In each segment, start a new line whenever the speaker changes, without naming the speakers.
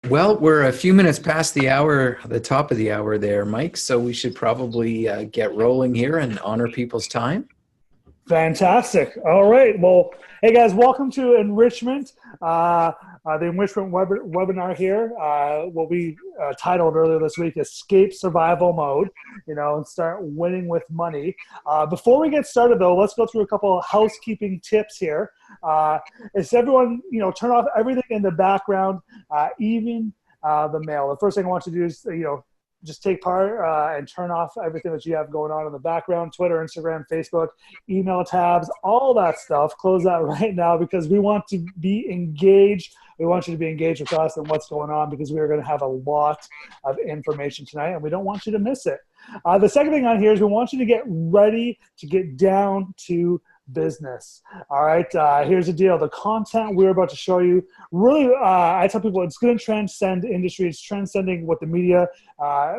Well, we're a few minutes past the hour, the top of the hour there, Mike. So we should probably get rolling here and honor people's time.
Fantastic. All right. Well, hey guys, welcome to Enrichment, the Enrichment webinar here. What we titled earlier this week, Escape Survival Mode, and start winning with money. Before we get started though, let's go through a couple of housekeeping tips here. Is everyone, turn off everything in the background, even the mail. The first thing I want you to do is, just take part and turn off everything that you have going on in the background, Twitter, Instagram, Facebook, email tabs, all that stuff. Close that right now because we want to be engaged. We want you to be engaged with us and what's going on because we are going to have a lot of information tonight and we don't want you to miss it. The second thing on here is we want you to get ready to get down to business. All right, here's the deal. The content we're about to show you, really, I tell people it's going to transcend industry. It's transcending what the media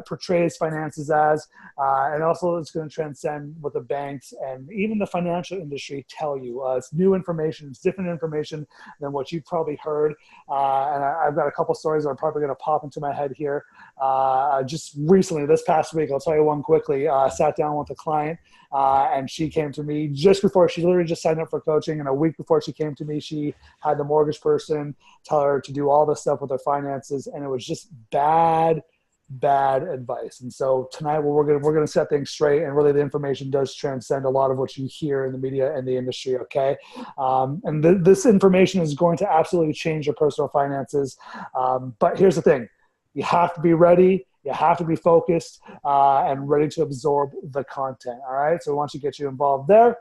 portrays finances as, and also it's going to transcend what the banks and even the financial industry tell you. It's new information. It's different information than what you've probably heard. And I've got a couple stories that are probably going to pop into my head here. Just recently, this past week, I'll tell you one quickly. I sat down with a client, and she came to me just before she literally just signed up for coaching. And a week before she came to me, she had the mortgage person tell her to do all this stuff with her finances. And it was just bad advice. And so tonight we're going to set things straight. And really the information does transcend a lot of what you hear in the media and the industry. Okay. And this information is going to absolutely change your personal finances. But here's the thing. You have to be ready. You have to be focused and ready to absorb the content. All right. So we want to get you involved there.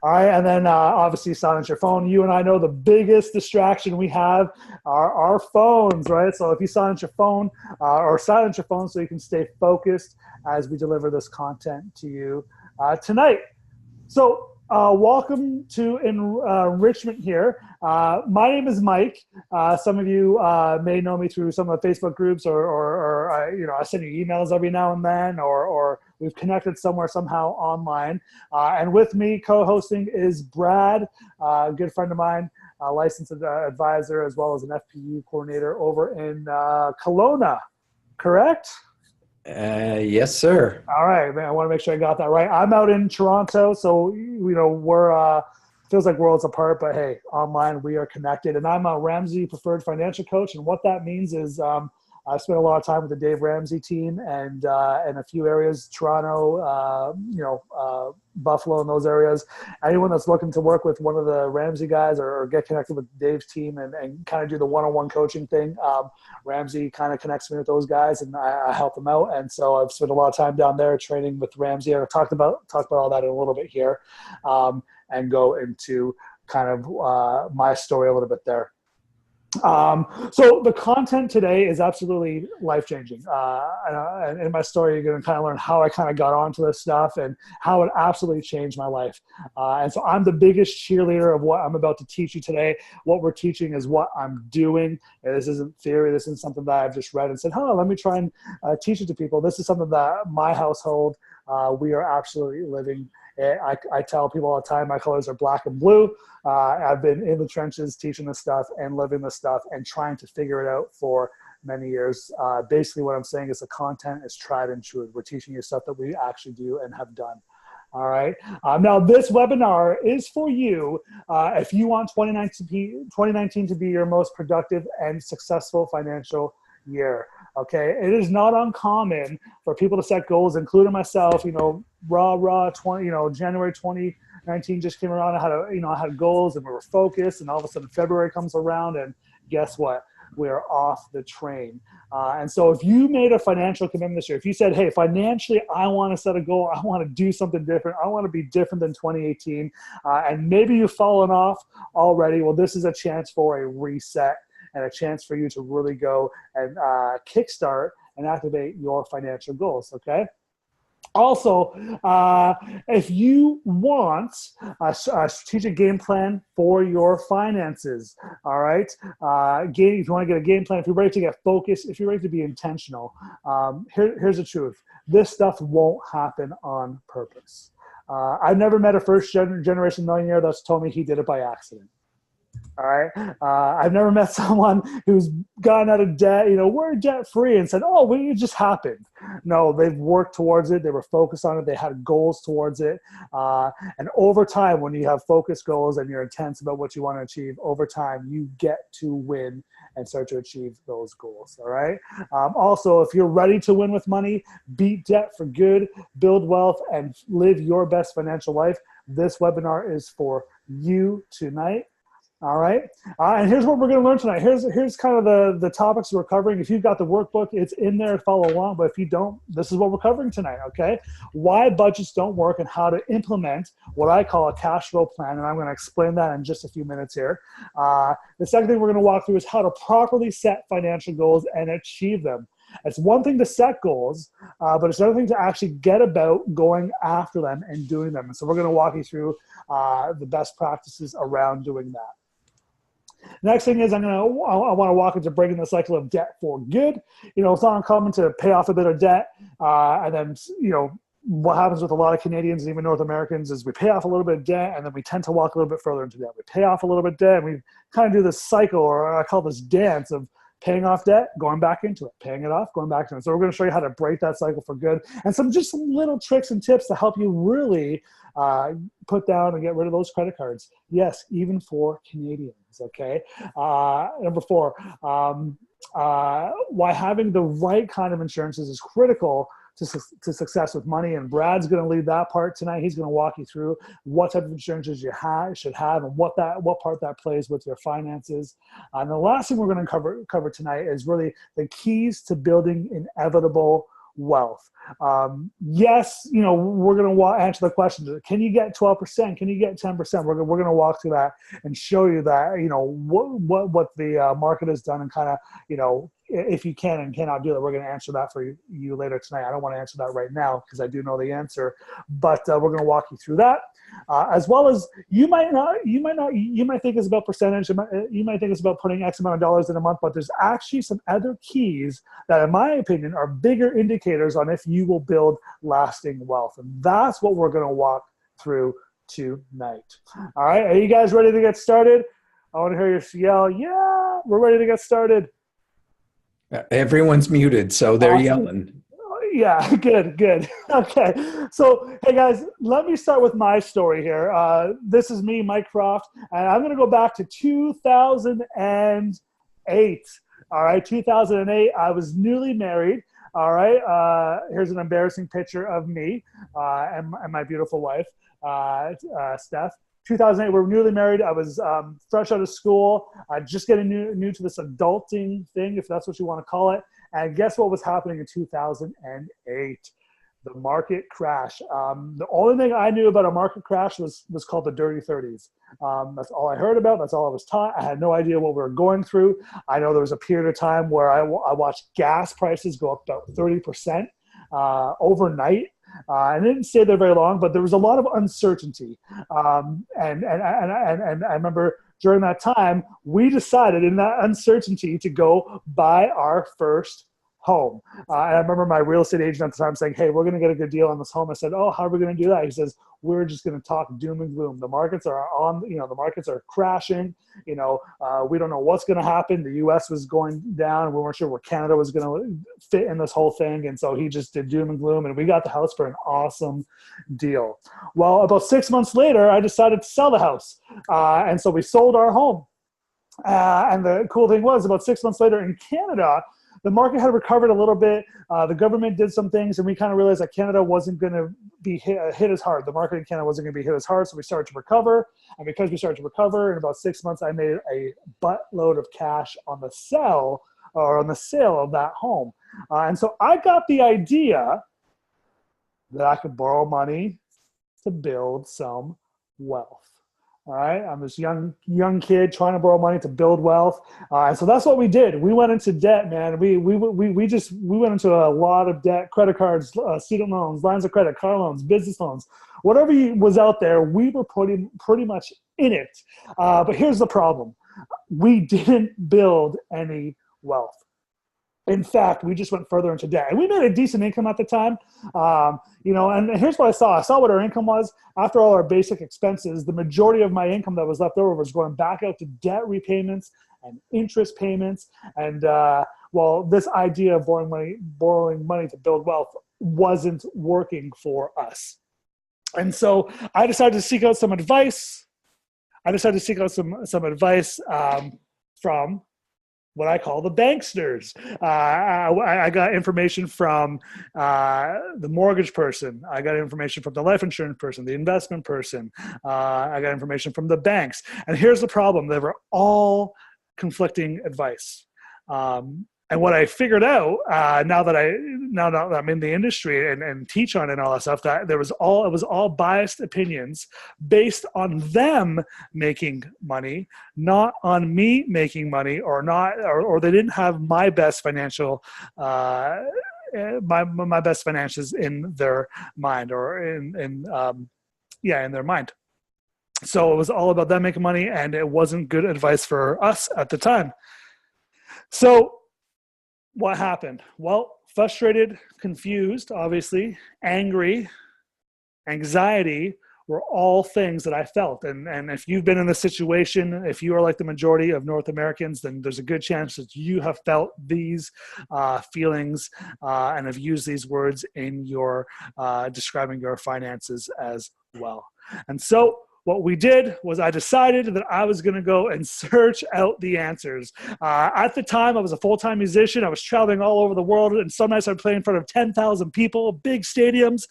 All right, and then obviously silence your phone. You and I know the biggest distraction we have are our phones, right? So if you silence your phone or silence your phone so you can stay focused as we deliver this content to you tonight. So welcome to Enrichment here. My name is Mike. Some of you may know me through some of the Facebook groups or I send you emails every now and then or we've connected somewhere somehow online. And with me co-hosting is Brad, a good friend of mine, a licensed advisor as well as an FPU coordinator over in Kelowna, correct?
Yes, sir.
All right, man. I want to make sure I got that right. I'm out in Toronto, so we're feels like worlds apart, but hey, online we are connected. And I'm a Ramsey preferred financial coach, and what that means is I spent a lot of time with the Dave Ramsey team and in a few areas, Toronto, Buffalo, and those areas. Anyone that's looking to work with one of the Ramsey guys or get connected with Dave's team and kind of do the one-on-one coaching thing, Ramsey kind of connects me with those guys, and I help them out. And so I've spent a lot of time down there training with Ramsey. I've talked about all that in a little bit here, and go into kind of my story a little bit there. So the content today is absolutely life-changing. And in my story, you're going to kind of learn how I kind of got onto this stuff and how it absolutely changed my life. And so I'm the biggest cheerleader of what I'm about to teach you today. What we're teaching is what I'm doing. And this isn't theory. This isn't something that I've just read and said, let me try and teach it to people. This is something that my household, we are absolutely living. I tell people all the time, my colors are black and blue. I've been in the trenches teaching this stuff and living this stuff and trying to figure it out for many years. Basically what I'm saying is the content is tried and true. We're teaching you stuff that we actually do and have done. All right. Now this webinar is for you if you want 2019 to be your most productive and successful financial year. Okay, it is not uncommon for people to set goals, including myself. January 2019 just came around. I had goals and we were focused, and all of a sudden February comes around, and guess what? We are off the train. And so if you made a financial commitment this year, if you said, hey, financially, I want to set a goal, I want to do something different, I want to be different than 2018, and maybe you've fallen off already, well, this is a chance for a reset and a chance for you to really go and kickstart and activate your financial goals, okay? Also, if you want a strategic game plan for your finances, all right? If you want to get a game plan, if you're ready to get focused, if you're ready to be intentional, here's the truth. This stuff won't happen on purpose. I've never met a first-generation millionaire that's told me he did it by accident. All right. I've never met someone who's gotten out of debt, we're debt free and said, oh, well, it just happened. No, they've worked towards it. They were focused on it. They had goals towards it. And over time, when you have focused goals and you're intense about what you want to achieve, over time, you get to win and start to achieve those goals. All right. Also, if you're ready to win with money, beat debt for good, build wealth, and live your best financial life, this webinar is for you tonight. All right. And here's what we're going to learn tonight. Here's kind of the topics we're covering. If you've got the workbook, it's in there to follow along. But if you don't, this is what we're covering tonight. Okay. Why budgets don't work and how to implement what I call a cash flow plan. And I'm going to explain that in just a few minutes here. The second thing we're going to walk through is how to properly set financial goals and achieve them. It's one thing to set goals, but it's another thing to actually get about going after them and doing them. And so we're going to walk you through the best practices around doing that. Next thing is I want to walk into breaking the cycle of debt for good. It's not uncommon to pay off a bit of debt, and then what happens with a lot of Canadians and even North Americans is we pay off a little bit of debt and then we tend to walk a little bit further into debt. We pay off a little bit of debt and we kind of do this cycle, or I call this dance of paying off debt, going back into it, paying it off, going back to it. So we're going to show you how to break that cycle for good, and some little tricks and tips to help you really put down and get rid of those credit cards. Yes, even for Canadians. Okay. Number 4, why having the right kind of insurances is critical to success with money. And Brad's going to lead that part tonight. He's going to walk you through what type of insurances you should have and what part that plays with your finances. And the last thing we're going to cover tonight is really the keys to building inevitable wealth. Yes, we're going to answer the question, can you get 12%? Can you get 10%? We're going to walk through that and show you that, what the market has done and kind of, if you can and cannot do that. We're going to answer that for you later tonight. I don't want to answer that right now because I do know the answer, but we're going to walk you through that. As well as you might think it's about percentage. You might think it's about putting X amount of dollars in a month, but there's actually some other keys that, in my opinion, are bigger indicators on if you will build lasting wealth. And that's what we're going to walk through tonight. All right. Are you guys ready to get started? I want to hear you yell, yeah, we're ready to get started.
Everyone's muted, so they're yelling.
Yeah, good. Okay, so hey guys, let me start with my story here. This is me, Mike Croft, and I'm going to go back to 2008. All right, 2008, I was newly married. All right, here's an embarrassing picture of me and my beautiful wife, Steph. 2008, we were newly married. I was fresh out of school, just getting new to this adulting thing, if that's what you want to call it. And guess what was happening in 2008? The market crash. The only thing I knew about a market crash was called the dirty 30s. That's all I heard about. That's all I was taught. I had no idea what we were going through. I know there was a period of time where I watched gas prices go up about 30% overnight. I didn't stay there very long, but there was a lot of uncertainty. And I remember during that time, we decided in that uncertainty to go buy our first home. And I remember my real estate agent at the time saying, hey, we're going to get a good deal on this home. I said, oh, how are we going to do that? He says, we're just going to talk doom and gloom. The markets are the markets are crashing. We don't know what's going to happen. The U.S. was going down, and we weren't sure where Canada was going to fit in this whole thing. And so he just did doom and gloom, and we got the house for an awesome deal. Well, about 6 months later, I decided to sell the house. And so we sold our home. And the cool thing was, about 6 months later in Canada, the market had recovered a little bit. The government did some things, and we kind of realized that Canada wasn't going to be hit as hard. The market in Canada wasn't going to be hit as hard, so we started to recover. And because we started to recover, in about 6 months, I made a buttload of cash on the sale of that home. And so I got the idea that I could borrow money to build some wealth. All right, I'm this young kid trying to borrow money to build wealth, and so that's what we did. We went into debt, man. We went into a lot of debt: credit cards, student loans, lines of credit, car loans, business loans, whatever was out there. We were pretty much in it. But here's the problem: we didn't build any wealth. In fact, we just went further into debt, and we made a decent income at the time. And here's what I saw. I saw what our income was after all our basic expenses. The majority of my income that was left over was going back out to debt repayments and interest payments. And this idea of borrowing money to build wealth wasn't working for us. And so I decided to seek out some advice. Some advice from what I call the banksters. I got information from the mortgage person. I got information from the life insurance person, the investment person. I got information from the banks. And here's the problem. They were all conflicting advice. And what I figured out now that I'm in the industry and teach on it and all that stuff, that it was all biased opinions based on them making money, not on me making money, or they didn't have my best financial my best finances in their mind, or in their mind. So it was all about them making money, and it wasn't good advice for us at the time. So what happened? Well, frustrated, confused, obviously, angry, anxiety were all things that I felt. And if you've been in this situation, if you are like the majority of North Americans, then there's a good chance that you have felt these feelings and have used these words in your describing your finances as well. And so what we did was I decided that I was going to go and search out the answers. At the time, I was a full-time musician. I was traveling all over the world, and some nights I'd play in front of 10,000 people, big stadiums,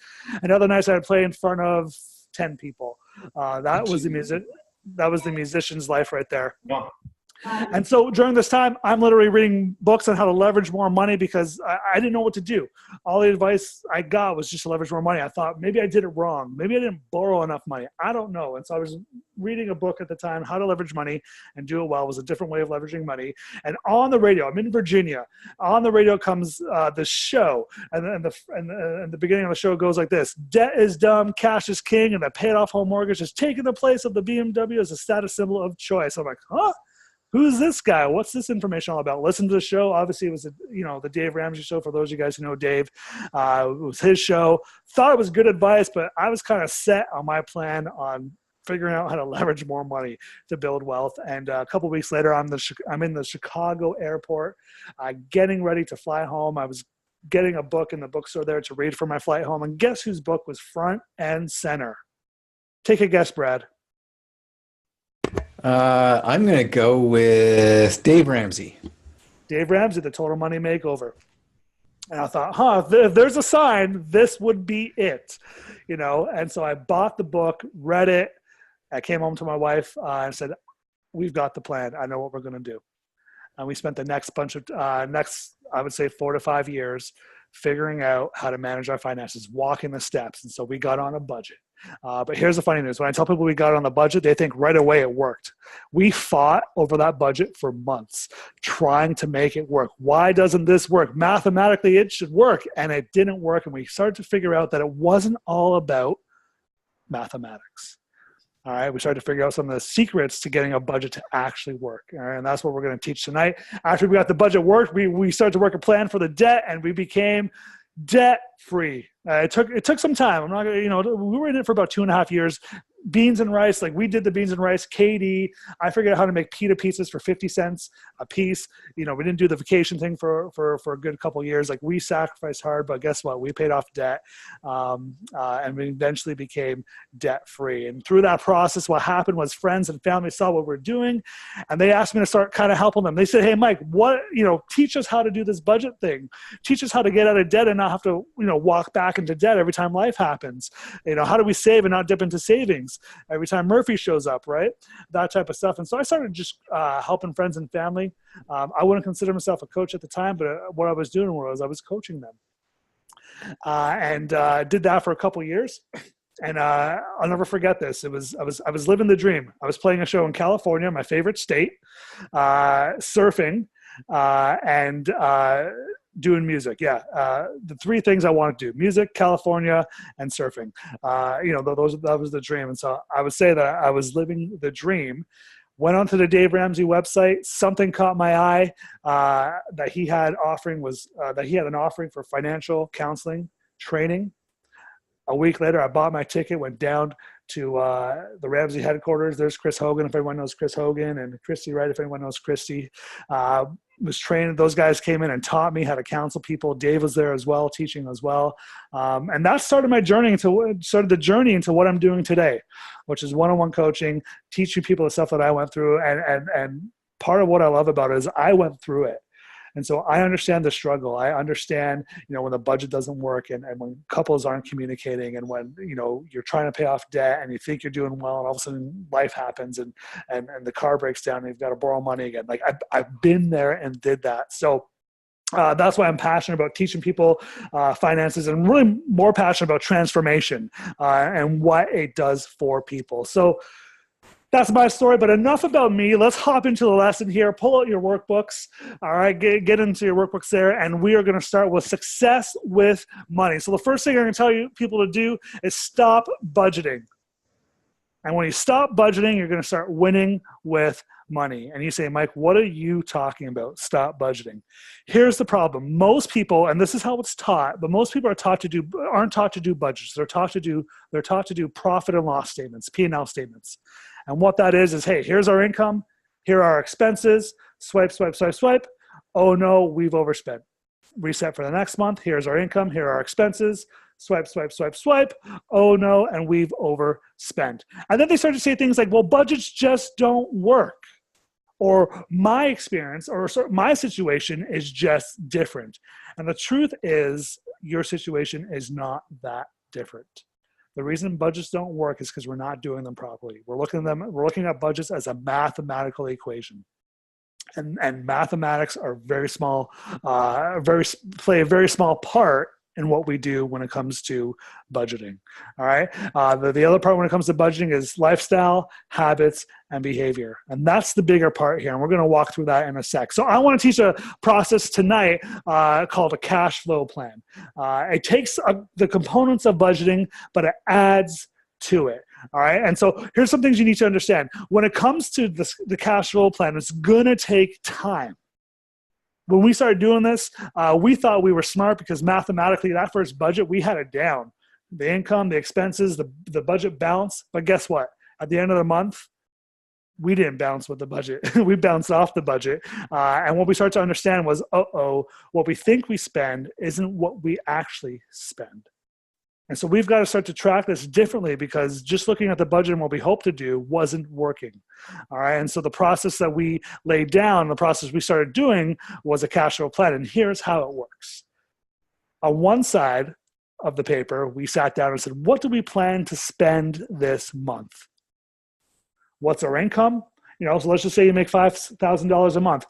and other nights I'd play in front of 10 people. That was the musician's life right there.
Wow.
And so during this time, I'm literally reading books on how to leverage more money because I didn't know what to do. All the advice I got was just to leverage more money. I thought maybe I did it wrong. Maybe I didn't borrow enough money. I don't know. And so I was reading a book at the time, How to Leverage Money and Do It Well. It was a different way of leveraging money. And on the radio, I'm in Virginia. On the radio comes the show. And the beginning of the show goes like this: debt is dumb, cash is king, and the paid off home mortgage has taken the place of the BMW as a status symbol of choice. I'm like, huh? Who's this guy? What's this information all about? Listen to the show. Obviously, it was the Dave Ramsey show. For those of you guys who know Dave, it was his show. Thought it was good advice, but I was kind of set on my plan on figuring out how to leverage more money to build wealth. And a couple of weeks later, I'm in the Chicago airport, getting ready to fly home. I was getting a book in the bookstore there to read for my flight home. And guess whose book was front and center? Take a guess, Brad.
I'm going to go with Dave Ramsey.
Dave Ramsey, The Total Money Makeover. And I thought, if there's a sign, this would be it, And so I bought the book, read it. I came home to my wife and said, we've got the plan. I know what we're going to do. And we spent the next I would say 4 to 5 years figuring out how to manage our finances, walking the steps. And so we got on a budget. But here's the funny news. When I tell people we got on the budget, they think right away it worked. We fought over that budget for months, trying to make it work. Why doesn't this work? Mathematically, it should work. And it didn't work. And we started to figure out that it wasn't all about mathematics. All right. We started to figure out some of the secrets to getting a budget to actually work. All right. And that's what we're going to teach tonight. After we got the budget worked, we started to work a plan for the debt, and we became debt free. It took some time. I'm not gonna, we were in it for about 2.5 years. Beans and rice, like we did the beans and rice. KD, I figured out how to make pita pizzas for 50 cents a piece. We didn't do the vacation thing for a good couple of years. Like we sacrificed hard, but guess what? We paid off debt, and we eventually became debt free. And through that process, what happened was friends and family saw what we're doing, and they asked me to start kind of helping them. They said, "Hey, Mike, teach us how to do this budget thing. Teach us how to get out of debt and not have to, walk back into debt every time life happens. How do we save and not dip into savings every time Murphy shows up, right? That type of stuff." And so I started just helping friends and family. I wouldn't consider myself a coach at the time, but what I was doing was I was coaching them. And did that for a couple of years. And I'll never forget this. I was living the dream. I was playing a show in California, my favorite state, surfing, and doing music. Yeah. The 3 things I wanted to do: music, California, and surfing. That was the dream. And so I would say that I was living the dream, Went onto the Dave Ramsey website. Something caught my eye that he had an offering for financial counseling training. A week later, I bought my ticket, went down to the Ramsey headquarters. There's Chris Hogan, if everyone knows Chris Hogan, and Christy Wright, if anyone knows Christy. Was trained. Those guys came in and taught me how to counsel people. Dave was there as well, teaching as well. And that started my journey into what I'm doing today, which is one-on-one coaching, teaching people the stuff that I went through. And part of what I love about it is I went through it. And so I understand the struggle. I understand, when the budget doesn't work and when couples aren't communicating and when, you're trying to pay off debt and you think you're doing well and all of a sudden life happens and the car breaks down and you've got to borrow money again. Like I've been there and did that. So that's why I'm passionate about teaching people finances and really more passionate about transformation and what it does for people. So that's my story, but enough about me. Let's hop into the lesson here. Pull out your workbooks. All right, get into your workbooks there, and we are going to start with success with money. So the first thing I'm going to tell you people to do is stop budgeting. And when you stop budgeting, you're going to start winning with money. And you say, Mike, what are you talking about? Stop budgeting. Here's the problem. Most people, and this is how it's taught, but most people aren't taught to do budgets. They're taught to do profit and loss statements, P&L statements. And what that is, hey, here's our income. Here are our expenses. Swipe, swipe, swipe, swipe. Oh no, we've overspent. Reset for the next month. Here's our income. Here are our expenses. Swipe, swipe, swipe, swipe. Oh no, and we've overspent. And then they start to say things like, well, budgets just don't work. Or my experience or my situation is just different. And the truth is your situation is not that different. The reason budgets don't work is because we're not doing them properly. We're looking at budgets as a mathematical equation. And mathematics are very small, play a very small part in what we do when it comes to budgeting. All right. The other part when it comes to budgeting is lifestyle, habits, and behavior. And that's the bigger part here. And we're going to walk through that in a sec. So I want to teach a process tonight called a cash flow plan. It takes the components of budgeting, but it adds to it. All right. And so here's some things you need to understand. When it comes to the cash flow plan, it's going to take time. When we started doing this, we thought we were smart because mathematically that first budget, we had it down. The income, the expenses, the budget balance. But guess what? At the end of the month, we didn't bounce with the budget. We bounced off the budget. And what we started to understand was, what we think we spend isn't what we actually spend. And so we've got to start to track this differently because just looking at the budget and what we hope to do wasn't working. All right. And so the process that we laid down, the process we started doing was a cash flow plan. And here's how it works. On one side of the paper, we sat down and said, what do we plan to spend this month? What's our income? So let's just say you make $5,000 a month.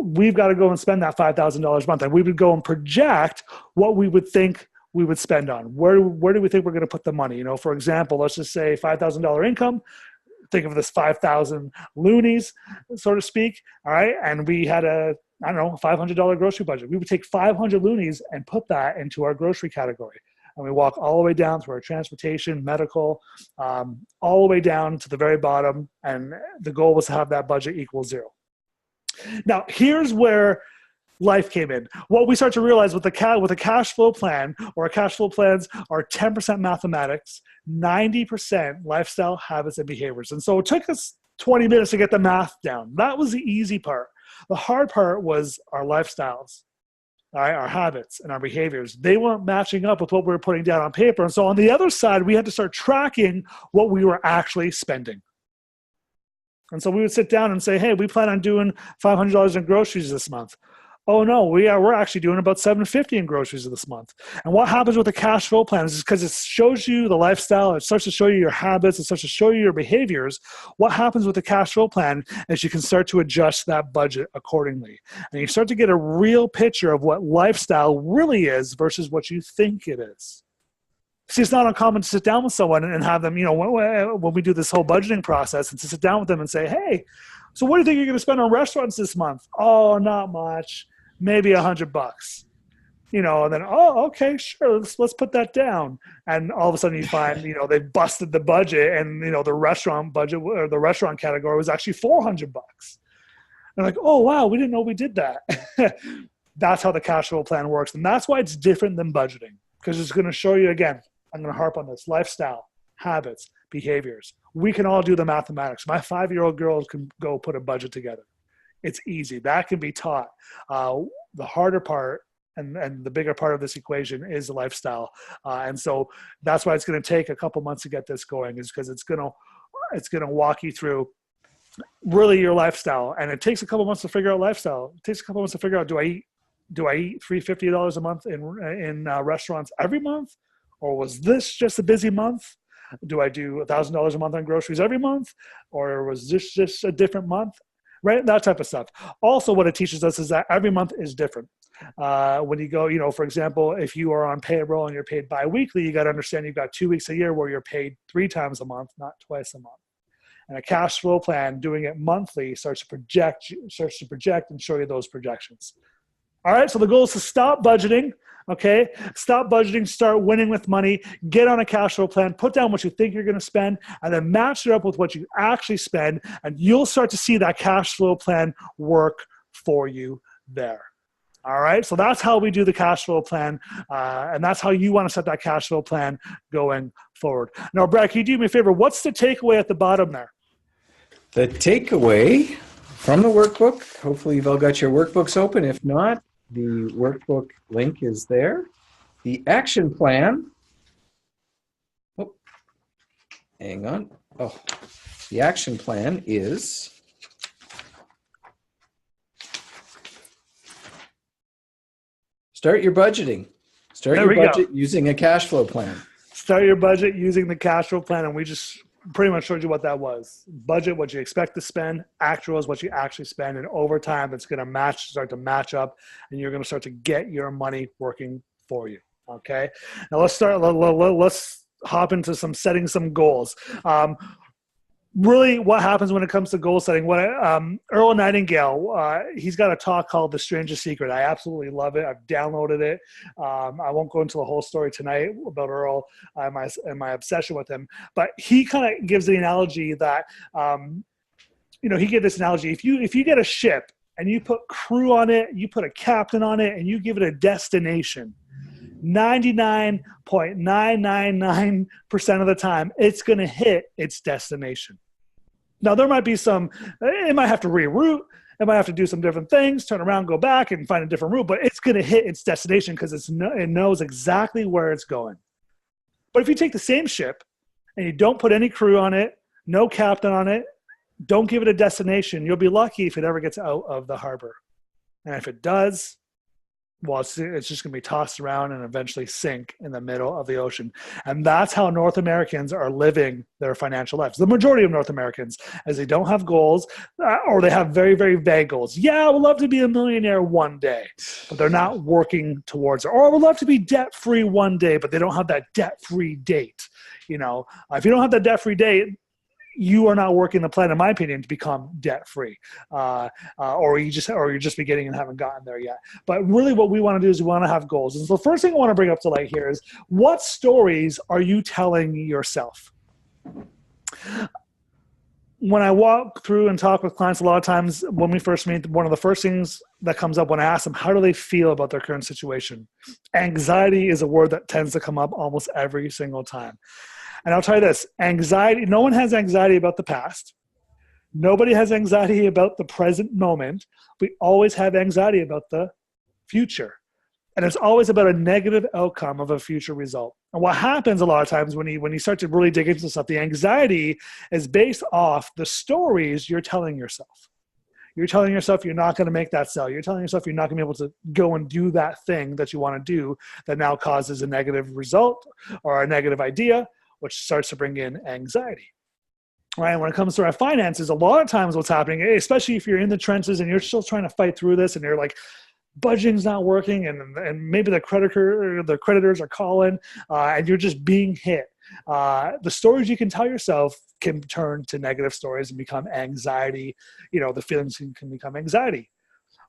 We've got to go and spend that $5,000 a month. And we would go and project what we would think we would spend on. Where do we think we're going to put the money? For example, let's just say $5,000 income. Think of this 5,000 loonies, so to speak. All right. And we had a $500 grocery budget. We would take 500 loonies and put that into our grocery category. And we walk all the way down through our transportation, medical, all the way down to the very bottom. And the goal was to have that budget equal zero. Now, here's where life came in. What we start to realize with a cash flow plan, or cash flow plans are 10% mathematics, 90% lifestyle, habits, and behaviors. And so it took us 20 minutes to get the math down. That was the easy part. The hard part was our lifestyles, all right, our habits and our behaviors. They weren't matching up with what we were putting down on paper. And so on the other side, we had to start tracking what we were actually spending. And so we would sit down and say, hey, we plan on doing $500 in groceries this month. Oh no, we're actually doing about $750 in groceries this month. And what happens with the cash flow plan is because it shows you the lifestyle, it starts to show you your habits, it starts to show you your behaviors. What happens with the cash flow plan is you can start to adjust that budget accordingly. And you start to get a real picture of what lifestyle really is versus what you think it is. See, it's not uncommon to sit down with someone and have them, when we do this whole budgeting process, and to sit down with them and say, hey, so what do you think you're going to spend on restaurants this month? Oh, not much. Maybe $100. and then, oh, okay, sure, let's put that down. And all of a sudden you find, they've busted the budget, and, the restaurant budget or the restaurant category was actually $400. And like, oh, wow, we didn't know we did that. That's how the cash flow plan works. And that's why it's different than budgeting, because it's going to show you, again, I'm going to harp on this, lifestyle, habits, behaviors. We can all do the mathematics. My 5-year-old girls can go put a budget together. It's easy. That can be taught. The harder part and the bigger part of this equation is the lifestyle. And so that's why it's going to take a couple months to get this going, is because it's going to walk you through really your lifestyle. And it takes a couple months to figure out lifestyle. It takes a couple months to figure out, do I eat $350 a month in restaurants every month? Or was this just a busy month? Do I do $1,000 a month on groceries every month? Or was this just a different month? Right? That type of stuff. Also, what it teaches us is that every month is different. When you go, for example, if you are on payroll and you're paid biweekly, you got to understand you've got 2 weeks a year where you're paid 3 times a month, not twice a month. And a cash flow plan, doing it monthly, starts to project and show you those projections. All right, so the goal is to stop budgeting, okay? Stop budgeting, start winning with money, get on a cash flow plan, put down what you think you're going to spend, and then match it up with what you actually spend, and you'll start to see that cash flow plan work for you there. All right, so that's how we do the cash flow plan, and that's how you want to set that cash flow plan going forward. Now, Brad, can you do me a favor? What's the takeaway at the bottom there?
The takeaway from the workbook, hopefully you've all got your workbooks open. If not, the workbook link is there. The action plan. Oh, hang on. Oh, the action plan is start your budgeting. Start your budget using a cash flow plan.
Start your budget using the cash flow plan, and we just pretty much showed you what that was. Budget, what you expect to spend. Actual is what you actually spend. And over time, it's going to start to match up, and you're going to start to get your money working for you. Okay. Now let's hop into setting some goals. Really, what happens when it comes to goal setting? Earl Nightingale, he's got a talk called The Strangest Secret. I absolutely love it. I've downloaded it. I won't go into the whole story tonight about Earl and my obsession with him, but he kind of gives the analogy that, he gave this analogy. If you get a ship and you put crew on it, you put a captain on it, and you give it a destination, 99.999% of the time, it's going to hit its destination. Now, there might be it might have to reroute, it might have to do some different things, turn around, go back, and find a different route, but it's going to hit its destination because it knows exactly where it's going. But if you take the same ship and you don't put any crew on it, no captain on it, don't give it a destination, you'll be lucky if it ever gets out of the harbor. And if it does, well, it's just going to be tossed around and eventually sink in the middle of the ocean. And that's how North Americans are living their financial lives. The majority of North Americans, as they don't have goals, or they have very, very vague goals. Yeah, I would love to be a millionaire one day, but they're not working towards it. Or I would love to be debt-free one day, but they don't have that debt-free date. If you don't have that debt-free date, you are not working the plan, in my opinion, to become debt-free, or you're just beginning and haven't gotten there yet. But really what we want to do is we want to have goals. And so the first thing I want to bring up to light here is, what stories are you telling yourself? When I walk through and talk with clients, a lot of times when we first meet, one of the first things that comes up when I ask them, how do they feel about their current situation? Anxiety is a word that tends to come up almost every single time. And I'll tell you this, anxiety, no one has anxiety about the past. Nobody has anxiety about the present moment. We always have anxiety about the future. And it's always about a negative outcome of a future result. And what happens a lot of times when you start to really dig into stuff, the anxiety is based off the stories you're telling yourself. You're telling yourself you're not going to make that sale. You're telling yourself you're not going to be able to go and do that thing that you want to do that now causes a negative result or a negative idea, which starts to bring in anxiety. Right? When it comes to our finances, a lot of times what's happening, especially if you're in the trenches and you're still trying to fight through this and you're like, budgeting's not working and maybe the creditors are calling and you're just being hit. The stories you can tell yourself can turn to negative stories and become anxiety. The feelings can become anxiety.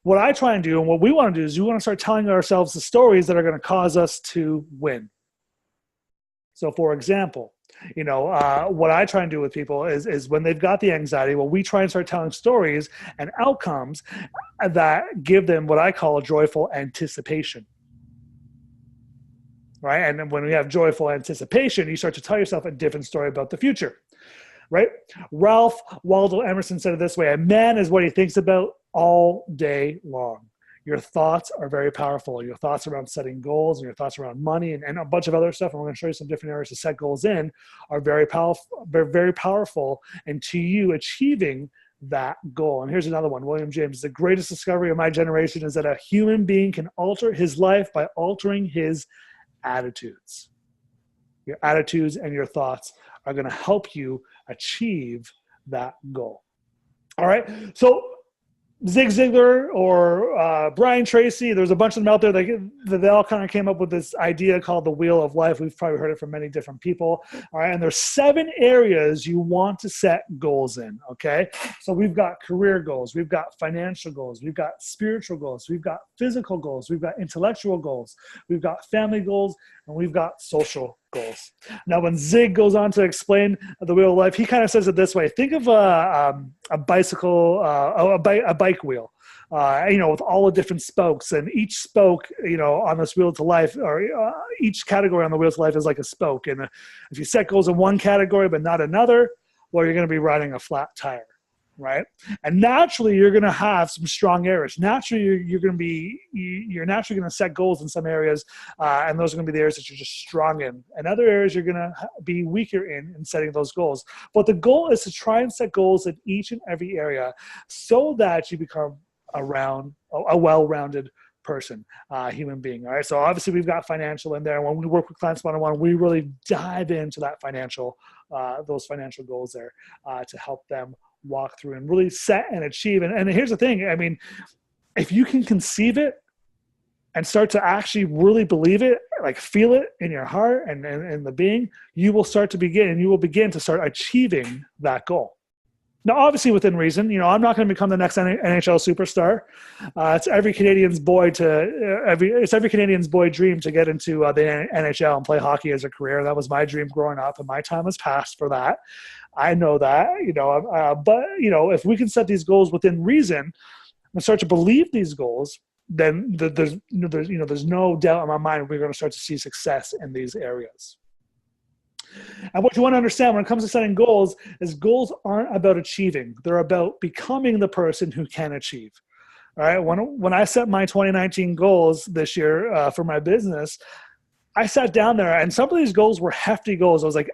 what I try and do and what we want to do is we want to start telling ourselves the stories that are going to cause us to win. So for example, what I try and do with people is when they've got the anxiety, well, we try and start telling stories and outcomes that give them what I call a joyful anticipation. Right? And then when we have joyful anticipation, you start to tell yourself a different story about the future. Right? Ralph Waldo Emerson said it this way: a man is what he thinks about all day long. Your thoughts are very powerful. Your thoughts around setting goals and your thoughts around money and a bunch of other stuff, and we're going to show you some different areas to set goals in, are very powerful, very powerful, and to you achieving that goal. And here's another one. William James: the greatest discovery of my generation is that a human being can alter his life by altering his attitudes. Your attitudes and your thoughts are going to help you achieve that goal. All right. So Zig Ziglar or Brian Tracy, there's a bunch of them out there that they all kind of came up with this idea called the Wheel of Life. We've probably heard it from many different people. All right. And there's 7 areas you want to set goals in. Okay. So we've got career goals. We've got financial goals. We've got spiritual goals. We've got physical goals. We've got intellectual goals. We've got family goals, and we've got social goals. Now, when Zig goes on to explain the Wheel of Life, he kind of says it this way: think of a bicycle, a bike wheel, with all the different spokes, and each spoke, on this wheel to life, or each category on the wheel to life is like a spoke. And if you set goals in one category but not another, well, you're going to be riding a flat tire. Right. And naturally, you're going to have some strong areas. Naturally, you're naturally going to set goals in some areas, and those are going to be the areas that you're just strong in. And other areas you're going to be weaker in setting those goals. But the goal is to try and set goals in each and every area so that you become a well-rounded person, human being. All right. So obviously, we've got financial in there. When we work with clients one-on-one, we really dive into that those financial goals there to help them walk through and really set and achieve. And here's the thing. I mean, if you can conceive it and start to actually really believe it, like feel it in your heart and the being, you will begin to start achieving that goal. Now, obviously within reason, I'm not going to become the next NHL superstar. It's every Canadian's boy dream to get into the NHL and play hockey as a career. That was my dream growing up, and my time has passed for that. I know that, but if we can set these goals within reason and start to believe these goals, then there's no doubt in my mind we're going to start to see success in these areas. And what you want to understand when it comes to setting goals is goals aren't about achieving. They're about becoming the person who can achieve. All right. When I set my 2019 goals this year for my business, I sat down there, and some of these goals were hefty goals. I was like,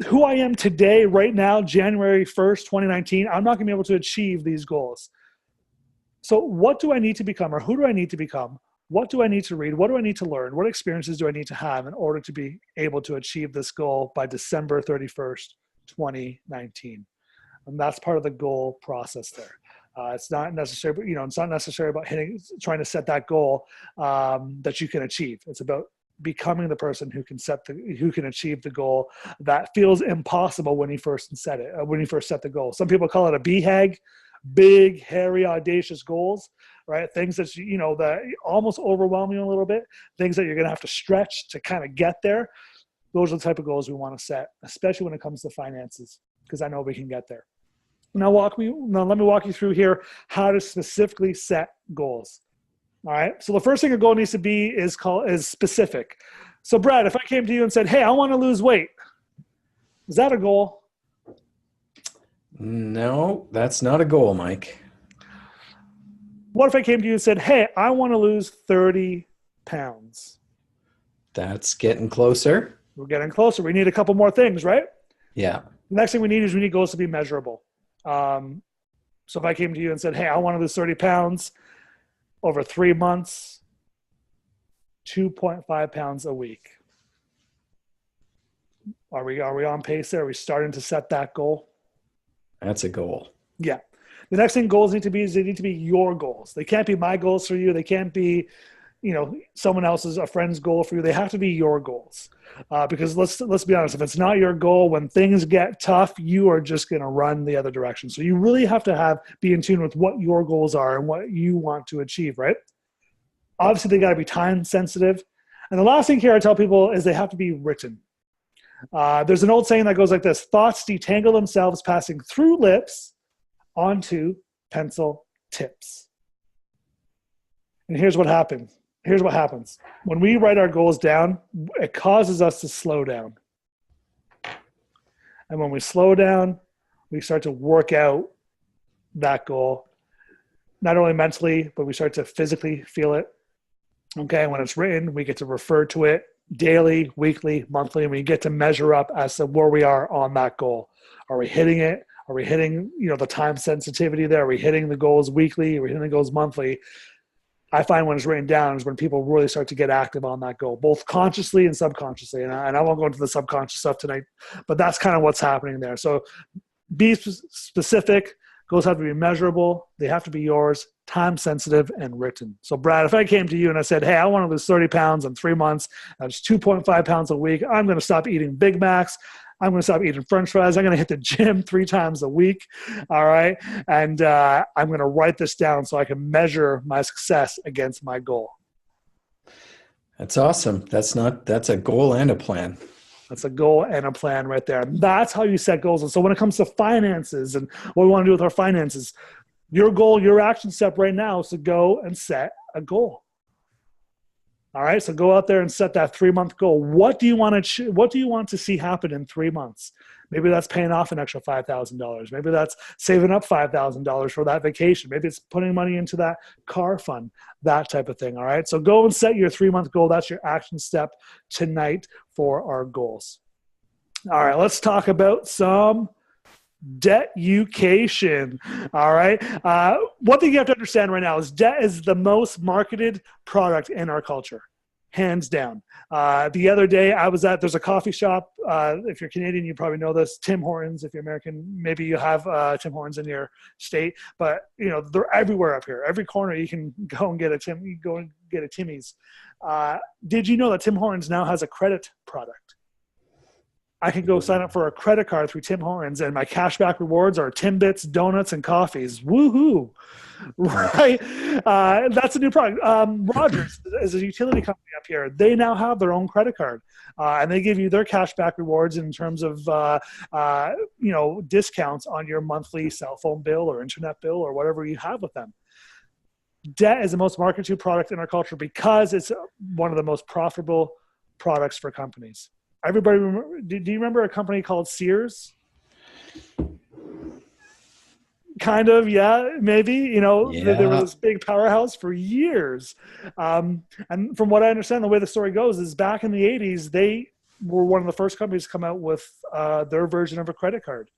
who I am today, right now, January 1st, 2019, I'm not going to be able to achieve these goals. So what do I need to become, or who do I need to become? What do I need to read? What do I need to learn? What experiences do I need to have in order to be able to achieve this goal by December 31st, 2019? And that's part of the goal process there. It's not necessarily, it's not necessarily about trying to set that goal that you can achieve. It's about becoming the person who can achieve the goal that feels impossible when you first set the goal. Some people call it a BHAG, big, hairy, audacious goals, right? Things that that almost overwhelm you a little bit, things that you're going to have to stretch to kind of get there. Those are the type of goals we want to set, especially when it comes to finances, because I know we can get there. Now let me walk you through here how to specifically set goals. All right. So the first thing a goal needs to be is specific. So Brad, if I came to you and said, "Hey, I want to lose weight," is that a goal?
No, that's not a goal, Mike.
What if I came to you and said, "Hey, I want to lose 30 pounds"?
That's getting closer.
We're getting closer. We need a couple more things, right?
Yeah.
The next thing we need goals to be measurable. So if I came to you and said, "Hey, I want to lose 30 pounds over 3 months, 2.5 pounds a week." Are we on pace there? Are we starting to set that goal?
That's a goal.
Yeah. The next thing goals need to be is they need to be your goals. They can't be my goals for you. They can't be, someone else's, a friend's goal for you. They have to be your goals. Because let's be honest, if it's not your goal, when things get tough, you are just going to run the other direction. So you really have to be in tune with what your goals are and what you want to achieve, right? Obviously, they got to be time sensitive. And the last thing here I tell people is they have to be written. There's an old saying that goes like this: thoughts detangle themselves passing through lips onto pencil tips. And here's what happens. When we write our goals down, it causes us to slow down. And when we slow down, we start to work out that goal, not only mentally, but we start to physically feel it. Okay, when it's written, we get to refer to it daily, weekly, monthly, and we get to measure up as to where we are on that goal. Are we hitting it? Are we hitting, the time sensitivity there? Are we hitting the goals weekly? Are we hitting the goals monthly? I find when it's written down is when people really start to get active on that goal, both consciously and subconsciously. And I won't go into the subconscious stuff tonight, but that's kind of what's happening there. So be specific. Goals have to be measurable. They have to be yours, time sensitive, and written. So Brad, if I came to you and I said, hey, I want to lose 30 pounds in 3 months, that's 2.5 pounds a week. I'm going to stop eating Big Macs. I'm going to stop eating French fries. I'm going to hit the gym 3 times a week. All right. And I'm going to write this down so I can measure my success against my goal.
That's awesome. That's a goal and a plan.
That's a goal and a plan right there. That's how you set goals. And so when it comes to finances and what we want to do with our finances, your goal, your action step right now is to go and set a goal. All right. So go out there and set that 3-month goal. What do you want to see happen in 3 months? Maybe that's paying off an extra $5,000. Maybe that's saving up $5,000 for that vacation. Maybe it's putting money into that car fund, that type of thing. All right. So go and set your 3-month goal. That's your action step tonight for our goals. All right. Let's talk about some debt-ucation. All right. One thing you have to understand right now is debt is the most marketed product in our culture, hands down. The other day there's a coffee shop. If you're Canadian, you probably know this, Tim Hortons. If you're American, maybe you have Tim Hortons in your state, but they're everywhere up here. Every corner you can go and get a Timmy's. Did you know that Tim Hortons now has a credit product? I can go sign up for a credit card through Tim Hortons, and my cashback rewards are Timbits, donuts, and coffees. Woohoo! Right? That's a new product. Rogers is a utility company up here. They now have their own credit card, and they give you their cashback rewards in terms of discounts on your monthly cell phone bill or internet bill or whatever you have with them. Debt is the most marketed product in our culture because it's one of the most profitable products for companies. Everybody, do you remember a company called Sears? Kind of, yeah, maybe. They were this big powerhouse for years. And from what I understand, the way the story goes is back in the 80s, they were one of the first companies to come out with their version of a credit card.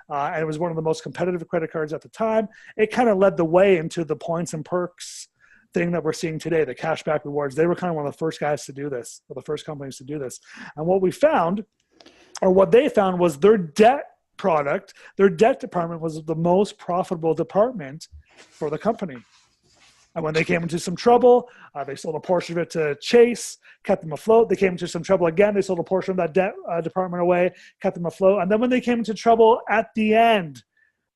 And it was one of the most competitive credit cards at the time. It kind of led the way into the points and perks thing that we're seeing today, the cashback rewards. They were kind of one of the first guys to do this, or the first companies to do this. And what they found was their debt department was the most profitable department for the company. And when they came into some trouble, they sold a portion of it to Chase, kept them afloat. They came into some trouble again. They sold a portion of that debt department away, kept them afloat. And then when they came into trouble at the end,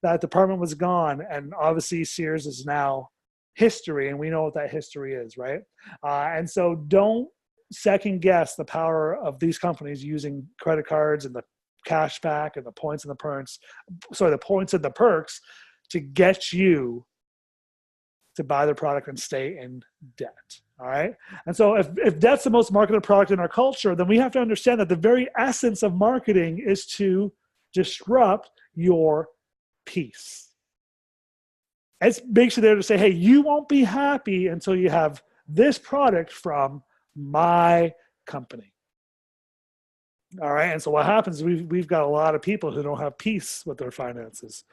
that department was gone. And obviously Sears is now history, and we know what that history is, right? And so don't second guess the power of these companies using credit cards and the cash back and the points and the perks, to get you to buy their product and stay in debt. All right. And so if debt's the most marketed product in our culture, then we have to understand that the very essence of marketing is to disrupt your peace. It's basically there to say, hey, you won't be happy until you have this product from my company. All right. And so what happens is we've got a lot of people who don't have peace with their finances,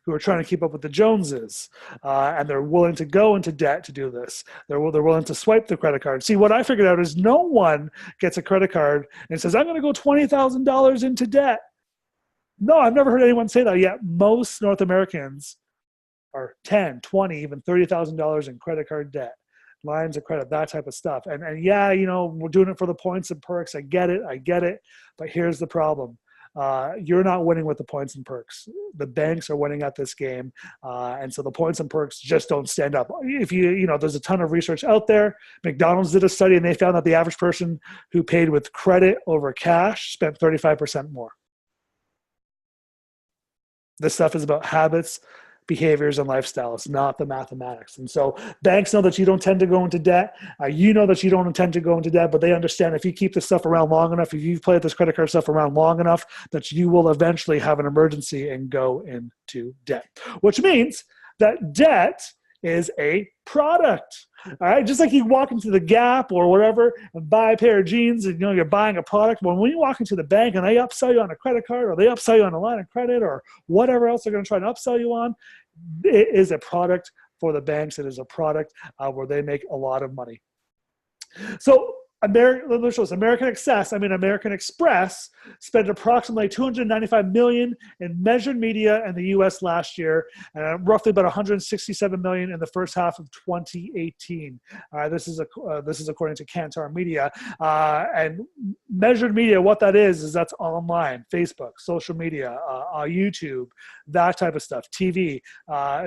who are trying to keep up with the Joneses, and they're willing to go into debt to do this. They're willing to swipe the credit card. See, what I figured out is no one gets a credit card and says, I'm going to go $20,000 into debt. No, I've never heard anyone say that yet. Most North Americans are $10, $20, even $30,000 in credit card debt. lines of credit, that type of stuff. And yeah, we're doing it for the points and perks. I get it. But here's the problem. You're not winning with the points and perks. The banks are winning at this game. And so the points and perks just don't stand up. If there's a ton of research out there. McDonald's did a study and they found that the average person who paid with credit over cash spent 35% more. This stuff is about habits, behaviors, and lifestyles, not the mathematics. And so banks know that you don't tend to go into debt. You know that you don't intend to go into debt, but they understand if you keep this stuff around long enough, if you've played this credit card stuff around long enough, that you will eventually have an emergency and go into debt, which means that debt is a product. All right, just like you walk into the Gap or whatever and buy a pair of jeans, and you're buying a product. When you walk into the bank and they upsell you on a credit card, or they upsell you on a line of credit, or whatever else they're going to try to upsell you on, it is a product for the banks. It is a product where they make a lot of money. So American Express spent approximately $295 million in measured media in the U.S. last year, and roughly about $167 million in the first half of 2018. This is according to Kantar Media. And measured media, what that is that's online, Facebook, social media, YouTube, that type of stuff. TV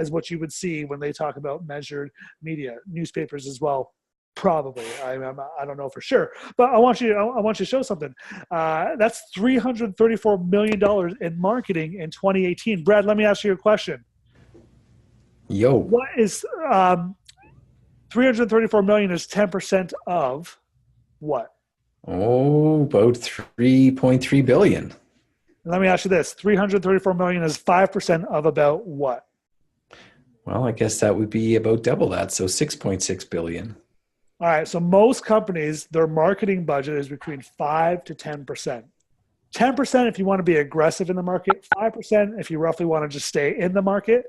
is what you would see when they talk about measured media. Newspapers as well. Probably, I don't know for sure, but I want you to show something. That's $334 million in marketing in 2018. Brad, let me ask you a question.
Yo,
what is 334 million is 10% of what?
Oh, about 3.3 billion.
Let me ask you this: 334 million is 5% of about what?
Well, I guess that would be about double that, so 6.6 billion.
All right, so most companies, their marketing budget is between 5 to 10%. 10% if you want to be aggressive in the market, 5% if you roughly want to just stay in the market.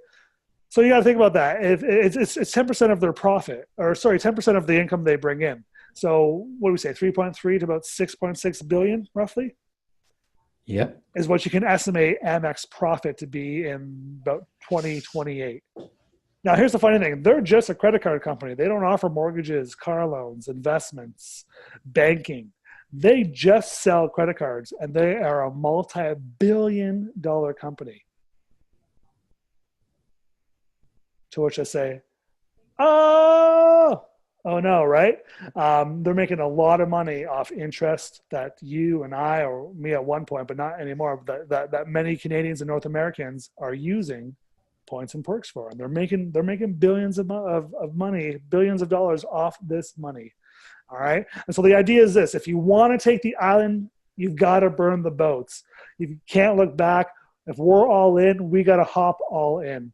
So you got to think about that. If it's 10% of their profit, 10% of the income they bring in. So what do we say, 3.3 to about 6.6 billion roughly?
Yep.
Is what you can estimate Amex profit to be in about 2028. Now, here's the funny thing. They're just a credit card company. They don't offer mortgages, car loans, investments, banking. They just sell credit cards, and they are a multi-billion-dollar company. To which I say, oh no, right? They're making a lot of money off interest that you and I, or me at one point, but not anymore, that many Canadians and North Americans are using points and perks for, and they're making billions of money, billions of dollars off this money. All right, and so the idea is this: if you want to take the island, you've got to burn the boats. You can't look back. If we're all in, we got to hop all in.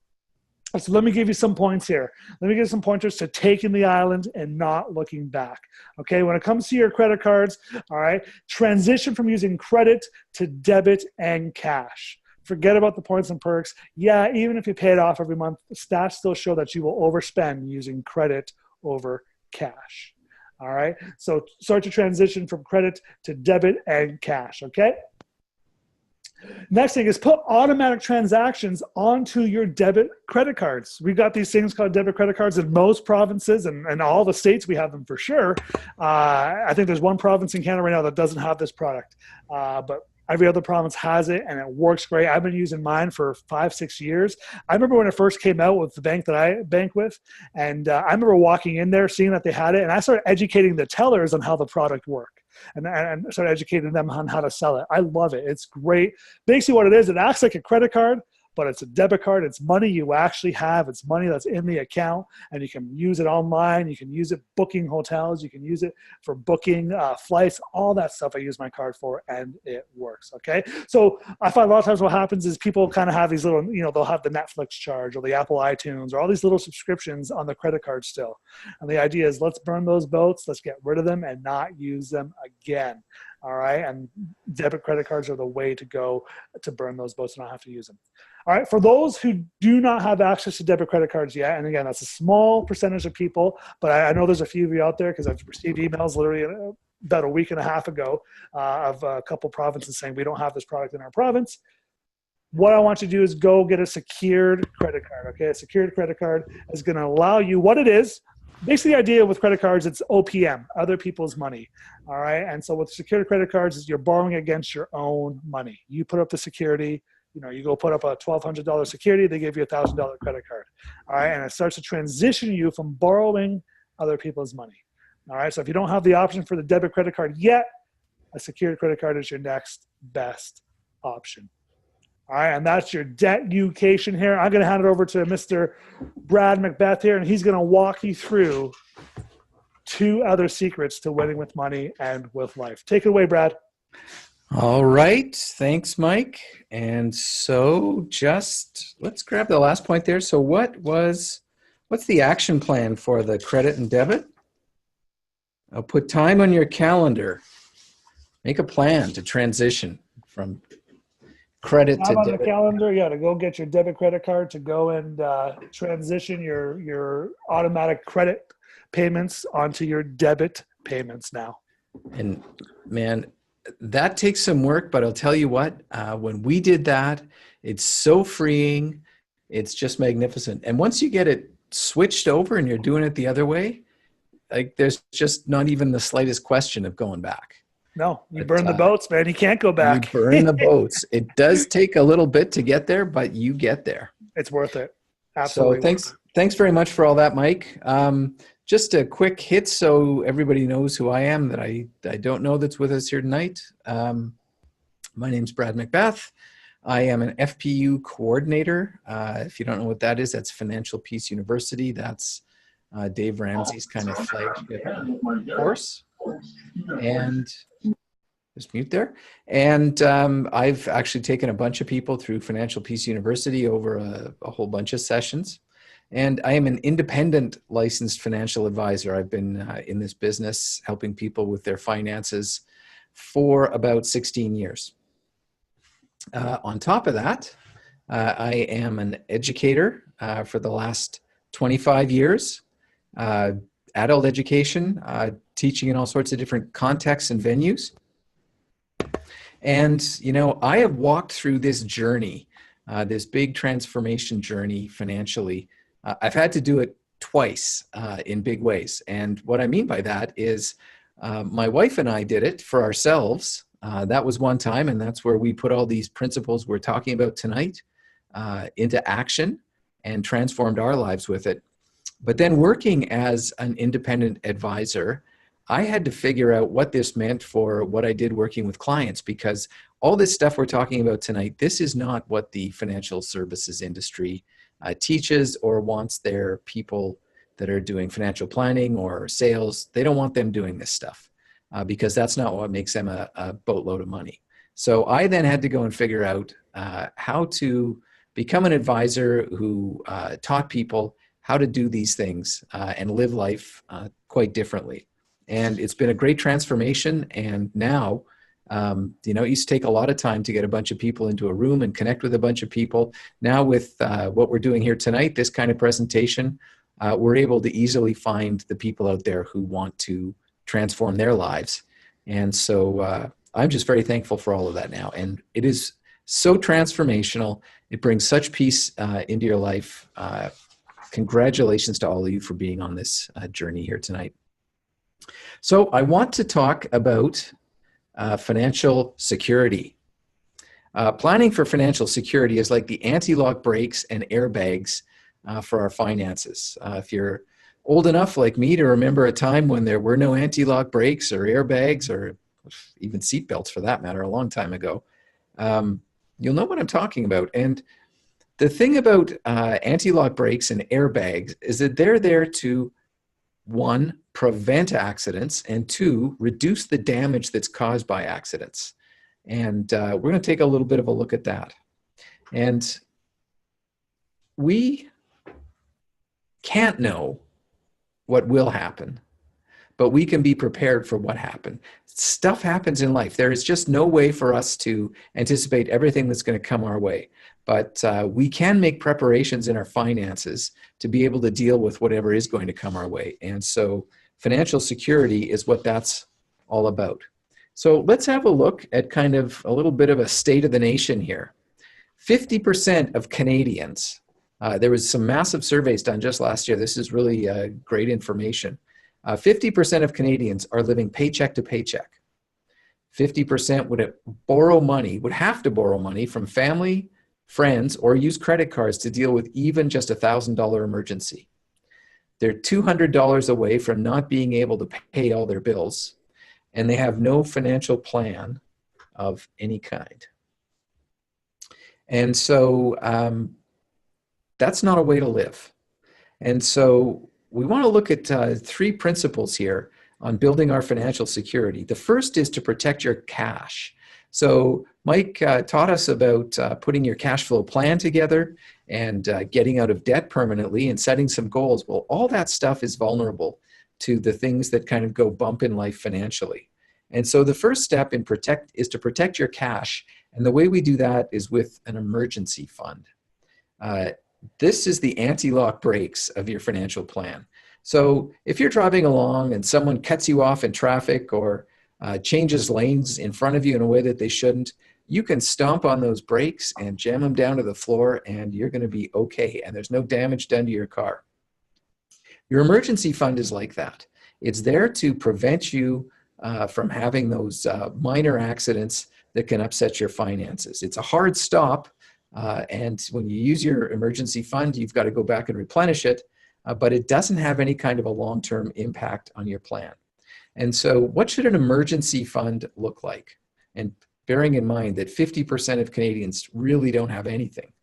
So let me give you some points here. Let me give you some pointers to taking the island and not looking back. Okay, when it comes to your credit cards, all right, transition from using credit to debit and cash. Forget about the points and perks. Yeah, even if you pay it off every month, stats still show that you will overspend using credit over cash. All right, so start to transition from credit to debit and cash, okay? Next thing is put automatic transactions onto your debit credit cards. We've got these things called debit credit cards in most provinces, and all the states we have them for sure. I think there's one province in Canada right now that doesn't have this product, but every other province has it, and it works great. I've been using mine for 5-6 years. I remember when it first came out with the bank that I bank with, and I remember walking in there, seeing that they had it, and I started educating the tellers on how the product worked, and started educating them on how to sell it. I love it. It's great. Basically what it is, it acts like a credit card, but it's a debit card. It's money you actually have. It's money that's in the account, and you can use it online. You can use it booking hotels. You can use it for booking flights, all that stuff I use my card for, and it works, okay? So I find a lot of times what happens is people kind of have these little, they'll have the Netflix charge or the Apple iTunes or all these little subscriptions on the credit card still. And the idea is let's burn those boats. Let's get rid of them and not use them again. All right, and debit credit cards are the way to go to burn those boats and not have to use them. All right, for those who do not have access to debit credit cards yet, and again, that's a small percentage of people, but I know there's a few of you out there because I've received emails literally about a week and a half ago of a couple provinces saying we don't have this product in our province. What I want you to do is go get a secured credit card, okay? A secured credit card is going to allow you, what it is, basically the idea with credit cards, it's OPM, other people's money. All right. And so with secured credit cards is you're borrowing against your own money. You put up the security, you go put up a $1,200 security, they give you $1,000 credit card. All right. And it starts to transition you from borrowing other people's money. All right. So if you don't have the option for the debit credit card yet, a secured credit card is your next best option. All right, and that's your debt education here. I'm going to hand it over to Mr. Brad Macbeth here, and he's going to walk you through 2 other secrets to winning with money and with life. Take it away, Brad.
All right. Thanks, Mike. And so let's grab the last point there. So what's the action plan for the credit and debit? I'll put time on your calendar. Make a plan to transition from credit to
on
debit.
The calendar, to go get your debit credit card to go and transition your automatic credit payments onto your debit payments now.
And man, that takes some work, but I'll tell you what, when we did that, it's so freeing. It's just magnificent. And once you get it switched over and you're doing it the other way, like there's just not even the slightest question of going back.
No, you burn the boats, man. You can't go back.
You burn the boats. It does take a little bit to get there, but you get there.
It's worth it. Absolutely.
So thanks very much for all that, Mike. Just a quick hit so everybody knows who I am that I don't know that's with us here tonight. My name's Brad Macbeth. I am an FPU coordinator. If you don't know what that is, that's Financial Peace University. That's Dave Ramsey's kind of flagship course. And just mute there. And I've actually taken a bunch of people through Financial Peace University over a whole bunch of sessions. And I am an independent licensed financial advisor. I've been in this business helping people with their finances for about 16 years. On top of that, I am an educator for the last 25 years. Adult education, teaching in all sorts of different contexts and venues. And, I have walked through this journey, this big transformation journey financially. I've had to do it twice in big ways. And what I mean by that is my wife and I did it for ourselves. That was one time, and that's where we put all these principles we're talking about tonight into action and transformed our lives with it. But then working as an independent advisor, I had to figure out what this meant for what I did working with clients, because all this stuff we're talking about tonight, this is not what the financial services industry teaches or wants their people that are doing financial planning or sales. They don't want them doing this stuff because that's not what makes them a boatload of money. So I then had to go and figure out how to become an advisor who taught people how to do these things and live life quite differently. And it's been a great transformation. And now, it used to take a lot of time to get a bunch of people into a room and connect with a bunch of people. Now with what we're doing here tonight, this kind of presentation, we're able to easily find the people out there who want to transform their lives. And so I'm just very thankful for all of that now. And it is so transformational. It brings such peace into your life. Congratulations to all of you for being on this journey here tonight. So I want to talk about financial security. Planning for financial security is like the anti-lock brakes and airbags for our finances. If you're old enough like me to remember a time when there were no anti-lock brakes or airbags or even seatbelts for that matter, a long time ago, you'll know what I'm talking about. And the thing about anti-lock brakes and airbags is that they're there to, one, prevent accidents, and two, reduce the damage that's caused by accidents. And we're going to take a little bit of a look at that. And we can't know what will happen, but we can be prepared for what happened. Stuff happens in life. There is just no way for us to anticipate everything that's going to come our way. But we can make preparations in our finances to be able to deal with whatever is going to come our way. And so financial security is what that's all about. So let's have a look at kind of a little bit of a state of the nation here. 50% of Canadians There was some massive surveys done just last year. This is really great information. 50% of Canadians are living paycheck to paycheck. 50% would have to borrow money from family, friends, or use credit cards to deal with even just a $1,000 emergency. They're $200 away from not being able to pay all their bills, and they have no financial plan of any kind. And so that's not a way to live. And so we want to look at 3 principles here on building our financial security. The first is to protect your cash. So Mike taught us about putting your cash flow plan together and getting out of debt permanently and setting some goals. Well, all that stuff is vulnerable to the things that kind of go bump in life financially. And so the first step is to protect your cash. And the way we do that is with an emergency fund. This is the anti-lock brakes of your financial plan. So if you're driving along and someone cuts you off in traffic or changes lanes in front of you in a way that they shouldn't, you can stomp on those brakes and jam them down to the floor and you're going to be okay. And there's no damage done to your car. Your emergency fund is like that. It's there to prevent you from having those minor accidents that can upset your finances. It's a hard stop. And when you use your emergency fund, you've got to go back and replenish it. But it doesn't have any kind of a long-term impact on your plan. And so what should an emergency fund look like? And bearing in mind that 50% of Canadians really don't have anything.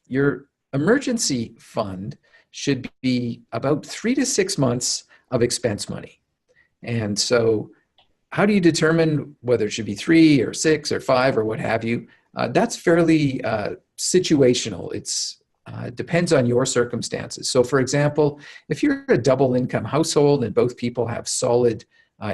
Your emergency fund should be about 3 to 6 months of expense money. And so how do you determine whether it should be 3 or 6 or 5 or what have you? That's fairly situational. It depends on your circumstances. So for example, if you're a double income household and both people have solid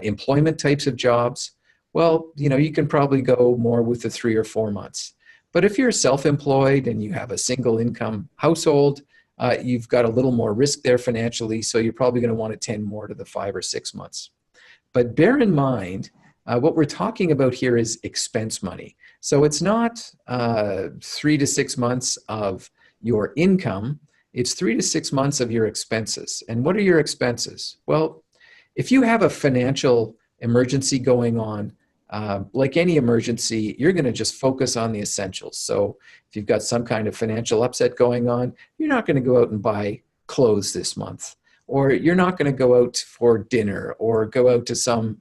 employment types of jobs, well, you can probably go more with the 3 or 4 months. But if you're self-employed and you have a single income household, you've got a little more risk there financially, so you're probably going to want to tend more to the 5 or 6 months. But bear in mind, what we're talking about here is expense money. So it's not 3 to 6 months of your income, it's 3 to 6 months of your expenses. And what are your expenses? Well, if you have a financial emergency going on, like any emergency, you're going to just focus on the essentials. So if you've got some kind of financial upset going on, you're not going to go out and buy clothes this month, or you're not going to go out for dinner or go out to some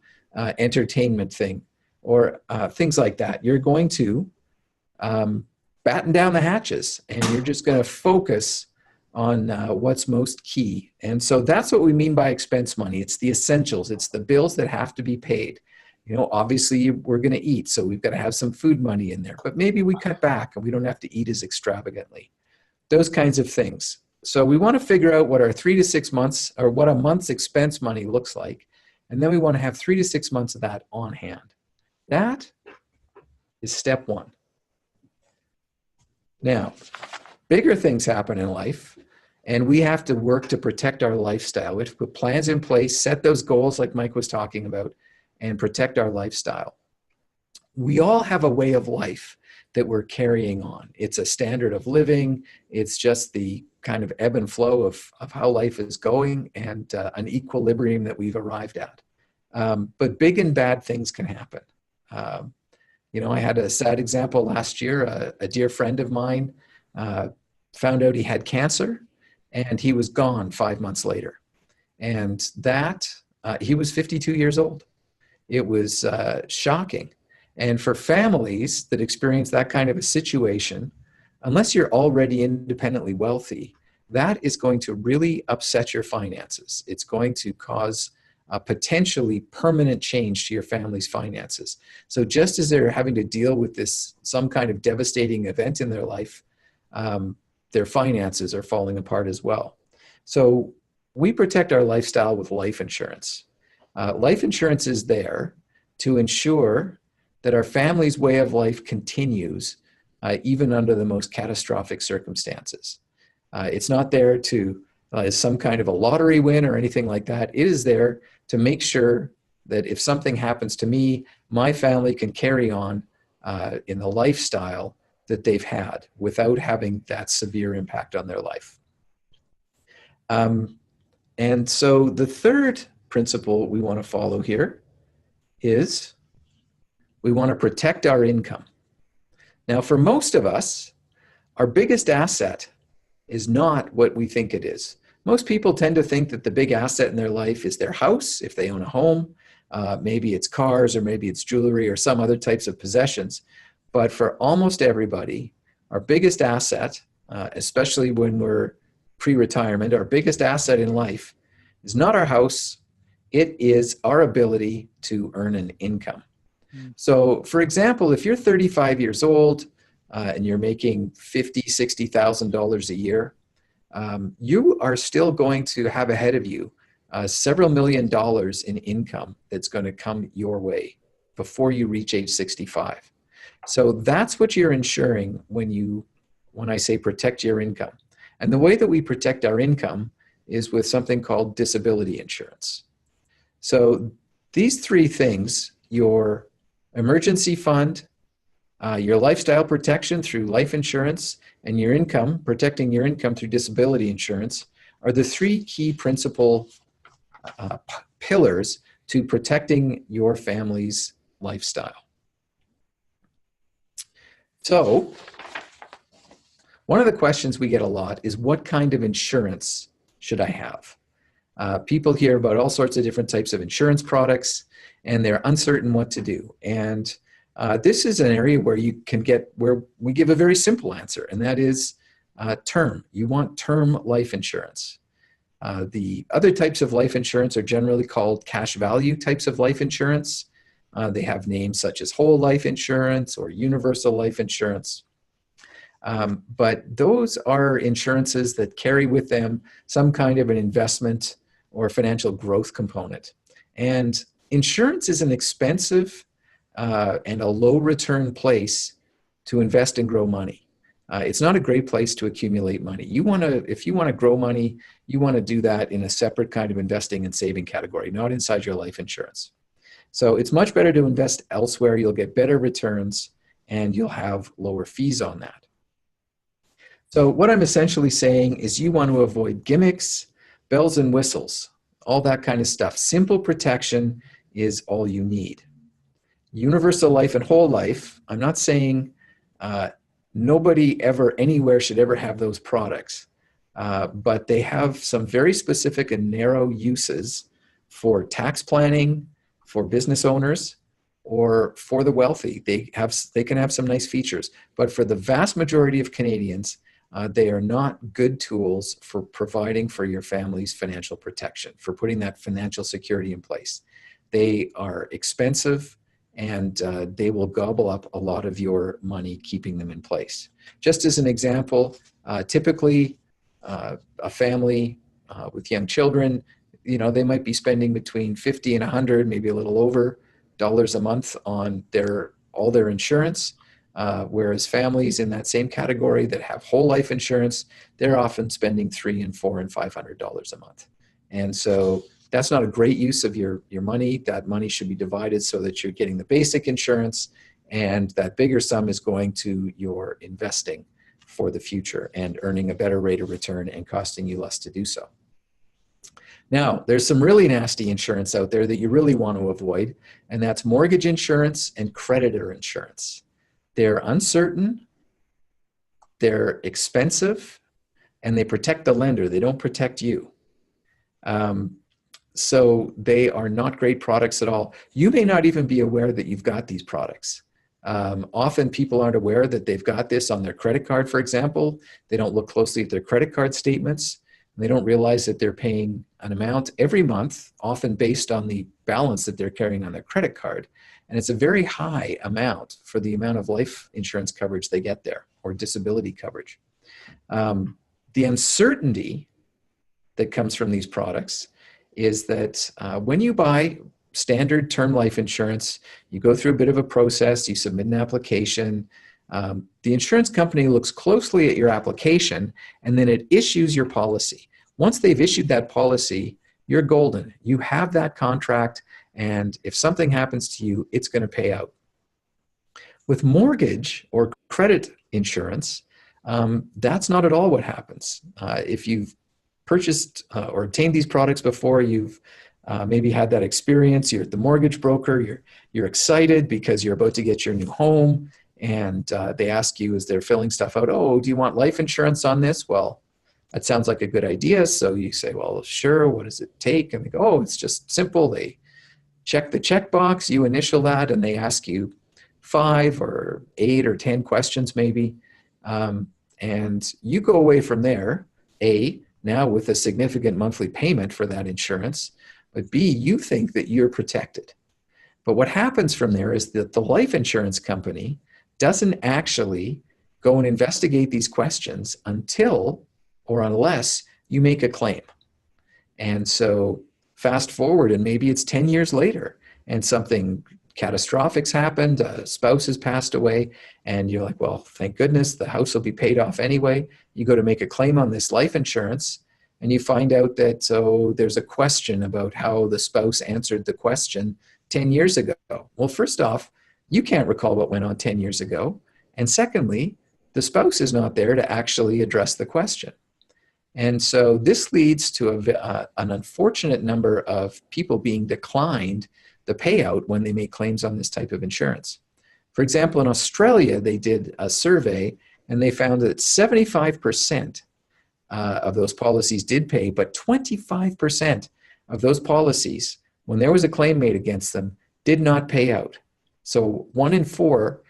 entertainment thing or things like that. You're going to batten down the hatches and you're just going to focus on what's most key. And so that's what we mean by expense money. It's the essentials. It's the bills that have to be paid. Obviously we're going to eat, so we've got to have some food money in there, but maybe we cut back and we don't have to eat as extravagantly. Those kinds of things. So we want to figure out what our 3 to 6 months or what a month's expense money looks like. And then we want to have 3 to 6 months of that on hand. That is step 1. Now, bigger things happen in life, and we have to work to protect our lifestyle. We have to put plans in place, set those goals like Mike was talking about, and protect our lifestyle. We all have a way of life that we're carrying on. It's a standard of living. It's just the kind of ebb and flow of how life is going and an equilibrium that we've arrived at. But big and bad things can happen. I had a sad example last year. A dear friend of mine found out he had cancer and he was gone 5 months later. And he was 52 years old. It was shocking. And for families that experience that kind of a situation, unless you're already independently wealthy, that is going to really upset your finances. It's going to cause a potentially permanent change to your family's finances. So just as they're having to deal with some kind of devastating event in their life, their finances are falling apart as well. So we protect our lifestyle with life insurance. Life insurance is there to ensure that our family's way of life continues even under the most catastrophic circumstances. It's not there to as some kind of a lottery win or anything like that. It is there to make sure that if something happens to me, my family can carry on in the lifestyle that they've had without having that severe impact on their life. And so the third principle we want to follow here is we want to protect our income. Now, for most of us, our biggest asset is not what we think it is. Most people tend to think that the big asset in their life is their house, if they own a home. Maybe it's cars, or maybe it's jewelry, or some other types of possessions. But for almost everybody, our biggest asset, especially when we're pre-retirement, our biggest asset in life is not our house. It is our ability to earn an income. So, for example, if you're 35 years old and you're making $50,000, $60,000 a year, you are still going to have ahead of you several $1 million in income that's going to come your way before you reach age 65. So that's what you're ensuring when I say protect your income. And the way that we protect our income is with something called disability insurance. So these three things, your emergency fund, your lifestyle protection through life insurance, and your income, protecting your income through disability insurance, are the three key principal pillars to protecting your family's lifestyle. So, one of the questions we get a lot is, what kind of insurance should I have? People hear about all sorts of different types of insurance products, and they're uncertain what to do. And this is an area where we give a very simple answer, and that is term. You want term life insurance. The other types of life insurance are generally called cash value types of life insurance. They have names such as whole life insurance or universal life insurance. But those are insurances that carry with them some kind of an investment or financial growth component. And insurance is an expensive and a low return place to invest and grow money. It's not a great place to accumulate money. If you want to grow money, you want to do that in a separate kind of investing and saving category, not inside your life insurance. So it's much better to invest elsewhere. You'll get better returns and you'll have lower fees on that. So what I'm essentially saying is you want to avoid gimmicks, bells and whistles, all that kind of stuff. Simple protection is all you need. Universal life and whole life, I'm not saying nobody ever anywhere should ever have those products, but they have some very specific and narrow uses for tax planning, for business owners, or for the wealthy. They can have some nice features, but for the vast majority of Canadians, they are not good tools for providing for your family's financial protection, for putting that financial security in place. They are expensive, and they will gobble up a lot of your money keeping them in place. Just as an example, typically a family with young children, they might be spending between $50 and $100, maybe a little over, dollars a month on all their insurance. Whereas families in that same category that have whole life insurance, they're often spending $300 and $400 and $500 a month. And so that's not a great use of your money. That money should be divided so that you're getting the basic insurance, and that bigger sum is going to your investing for the future and earning a better rate of return and costing you less to do so. Now, there's some really nasty insurance out there that you really want to avoid, and that's mortgage insurance and creditor insurance. They're uncertain, they're expensive, and they protect the lender. They don't protect you. So they are not great products at all. You may not even be aware that you've got these products. Often people aren't aware that they've got this on their credit card, for example. They don't look closely at their credit card statements. They don't realize that they're paying an amount every month, often based on the balance that they're carrying on their credit card. And it's a very high amount for the amount of life insurance coverage they get there, or disability coverage. The uncertainty that comes from these products is that when you buy standard term life insurance, you go through a bit of a process, you submit an application, the insurance company looks closely at your application, and then it issues your policy. Once they've issued that policy, you're golden. You have that contract, and if something happens to you, it's going to pay out. With mortgage or credit insurance, that's not at all what happens. If you've purchased or obtained these products before, you've maybe had that experience, you're at the mortgage broker, you're excited because you're about to get your new home, and they ask you as they're filling stuff out, oh, do you want life insurance on this? Well, that sounds like a good idea. So you say, well, sure, what does it take? And they go, oh, it's just simple. They check the checkbox, you initial that, and they ask you 5 or 8 or 10 questions maybe. And you go away from there, A, now with a significant monthly payment for that insurance, but B, you think that you're protected. But what happens from there is that the life insurance company doesn't actually go and investigate these questions until or unless you make a claim. And so fast forward, and maybe it's 10 years later, and something catastrophic's happened, a spouse has passed away, and you're like, well, thank goodness, the house will be paid off anyway. You go to make a claim on this life insurance, and you find out that, so there's a question about how the spouse answered the question 10 years ago. Well, first off, you can't recall what went on 10 years ago. And secondly, the spouse is not there to actually address the question. And so this leads to an unfortunate number of people being declined the payout when they make claims on this type of insurance. For example, in Australia, they did a survey and they found that 75% of those policies did pay, but 25% of those policies, when there was a claim made against them, did not pay out. So 1 in 4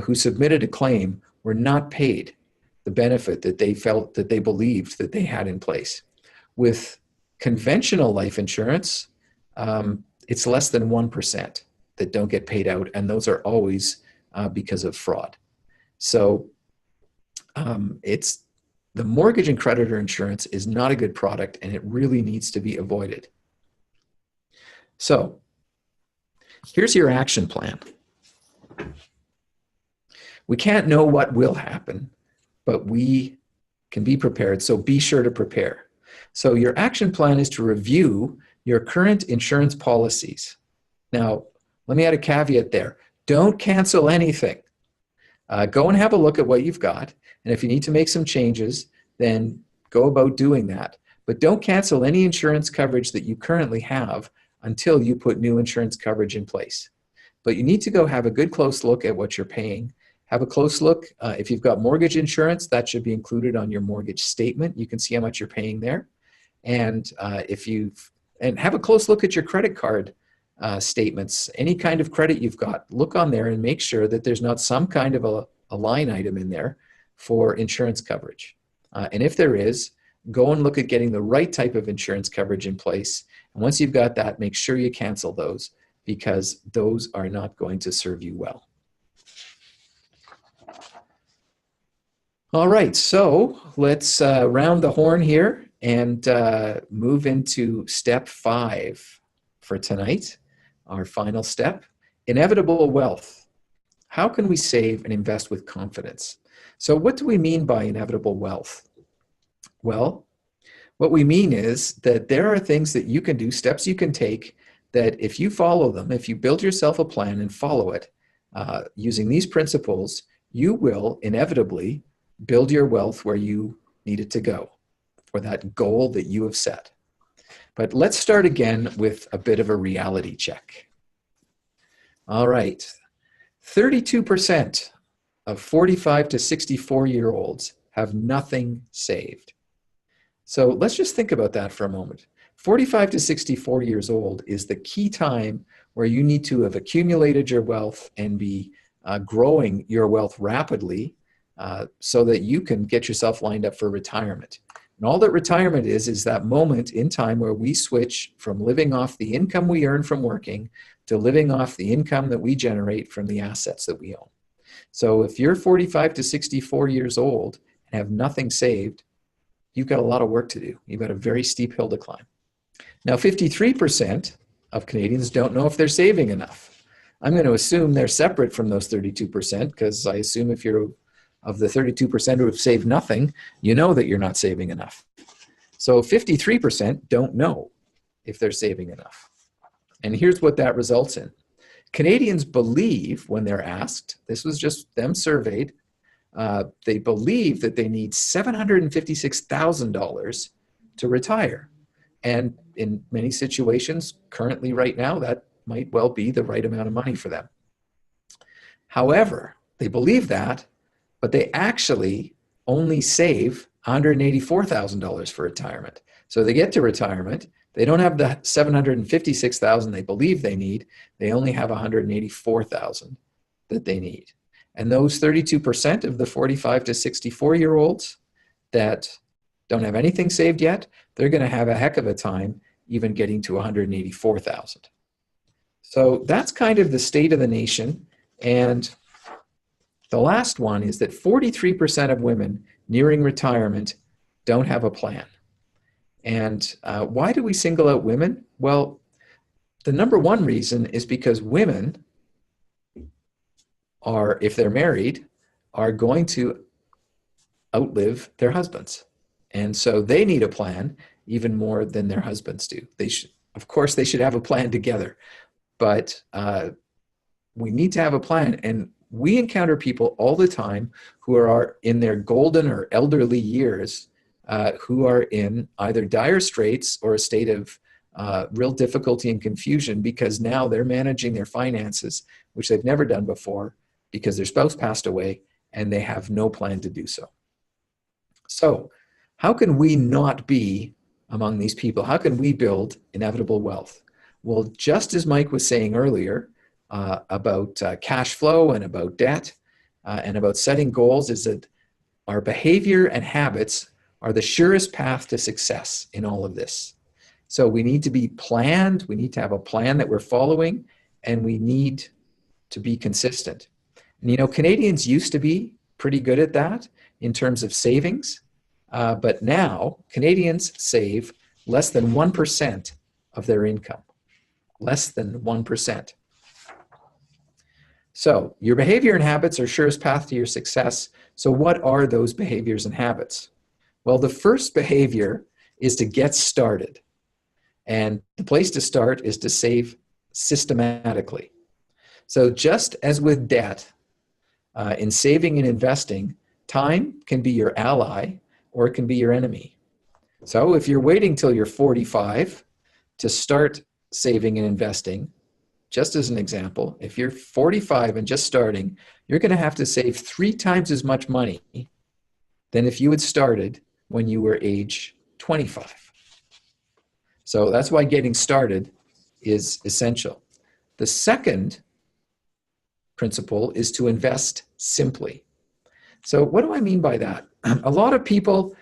who submitted a claim were not paid the benefit that they felt, that they believed that they had in place. With conventional life insurance, it's less than 1% that don't get paid out, and those are always because of fraud. So it's the mortgage and creditor insurance is not a good product, and it really needs to be avoided. So here's your action plan. We can't know what will happen, but we can be prepared, so be sure to prepare. So your action plan is to review your current insurance policies. Now, let me add a caveat there. Don't cancel anything. Go and have a look at what you've got, and if you need to make some changes, then go about doing that. But don't cancel any insurance coverage that you currently have until you put new insurance coverage in place. But you need to go have a good close look at what you're paying. Have a close look. If you've got mortgage insurance, that should be included on your mortgage statement. You can see how much you're paying there. And and have a close look at your credit card statements. Any kind of credit you've got, look on there and make sure that there's not some kind of a line item in there for insurance coverage. And if there is, go and look at getting the right type of insurance coverage in place. And once you've got that, make sure you cancel those, because those are not going to serve you well. All right, so let's round the horn here and move into step 5 for tonight, our final step, inevitable wealth. How can we save and invest with confidence? So what do we mean by inevitable wealth? Well, what we mean is that there are things that you can do, steps you can take, that if you follow them, if you build yourself a plan and follow it, using these principles, you will inevitably build your wealth where you need it to go, for that goal that you have set. But let's start again with a bit of a reality check. All right, 32% of 45 to 64-year-olds have nothing saved. So let's just think about that for a moment. 45 to 64 years old is the key time where you need to have accumulated your wealth and be growing your wealth rapidly, so that you can get yourself lined up for retirement. And all that retirement is that moment in time where we switch from living off the income we earn from working to living off the income that we generate from the assets that we own. So if you're 45 to 64 years old and have nothing saved, you've got a lot of work to do. You've got a very steep hill to climb. Now, 53% of Canadians don't know if they're saving enough. I'm going to assume they're separate from those 32%, because I assume if you're of the 32% who have saved nothing, you know that you're not saving enough. So 53% don't know if they're saving enough. And here's what that results in. Canadians believe, when they're asked, this was just them surveyed, they believe that they need $756,000 to retire. And in many situations, currently right now, that might well be the right amount of money for them. However, they believe that, but they actually only save $184,000 for retirement. So they get to retirement, they don't have the $756,000 they believe they need, they only have $184,000 that they need. And those 32% of the 45 to 64-year-olds that don't have anything saved yet, they're going to have a heck of a time even getting to 184,000. So that's kind of the state of the nation. And the last one is that 43% of women nearing retirement don't have a plan. And why do we single out women? Well, the number one reason is because women are, if they're married, are going to outlive their husbands. And so they need a plan even more than their husbands do. They should, of course, they should have a plan together, but we need to have a plan. And we encounter people all the time who are in their golden or elderly years who are in either dire straits or a state of real difficulty and confusion because now they're managing their finances, which they've never done before because their spouse passed away and they have no plan to do so. So how can we not be among these people? How can we build inevitable wealth? Well, just as Mike was saying earlier about cash flow and about debt and about setting goals, is that our behavior and habits are the surest path to success in all of this. So we need to be planned, we need to have a plan that we're following, and we need to be consistent. And you know, Canadians used to be pretty good at that in terms of savings, but now Canadians save less than 1% of their income. Less than 1%. So your behavior and habits are surest path to your success. So what are those behaviors and habits? Well, the first behavior is to get started. And the place to start is to save systematically. So just as with debt, in saving and investing, time can be your ally or it can be your enemy. So if you're waiting till you're 45 to start saving and investing, just as an example, if you're 45 and just starting, you're going to have to save 3 times as much money than if you had started when you were age 25. So that's why getting started is essential. The second principle is to invest simply. So what do I mean by that? A lot of people,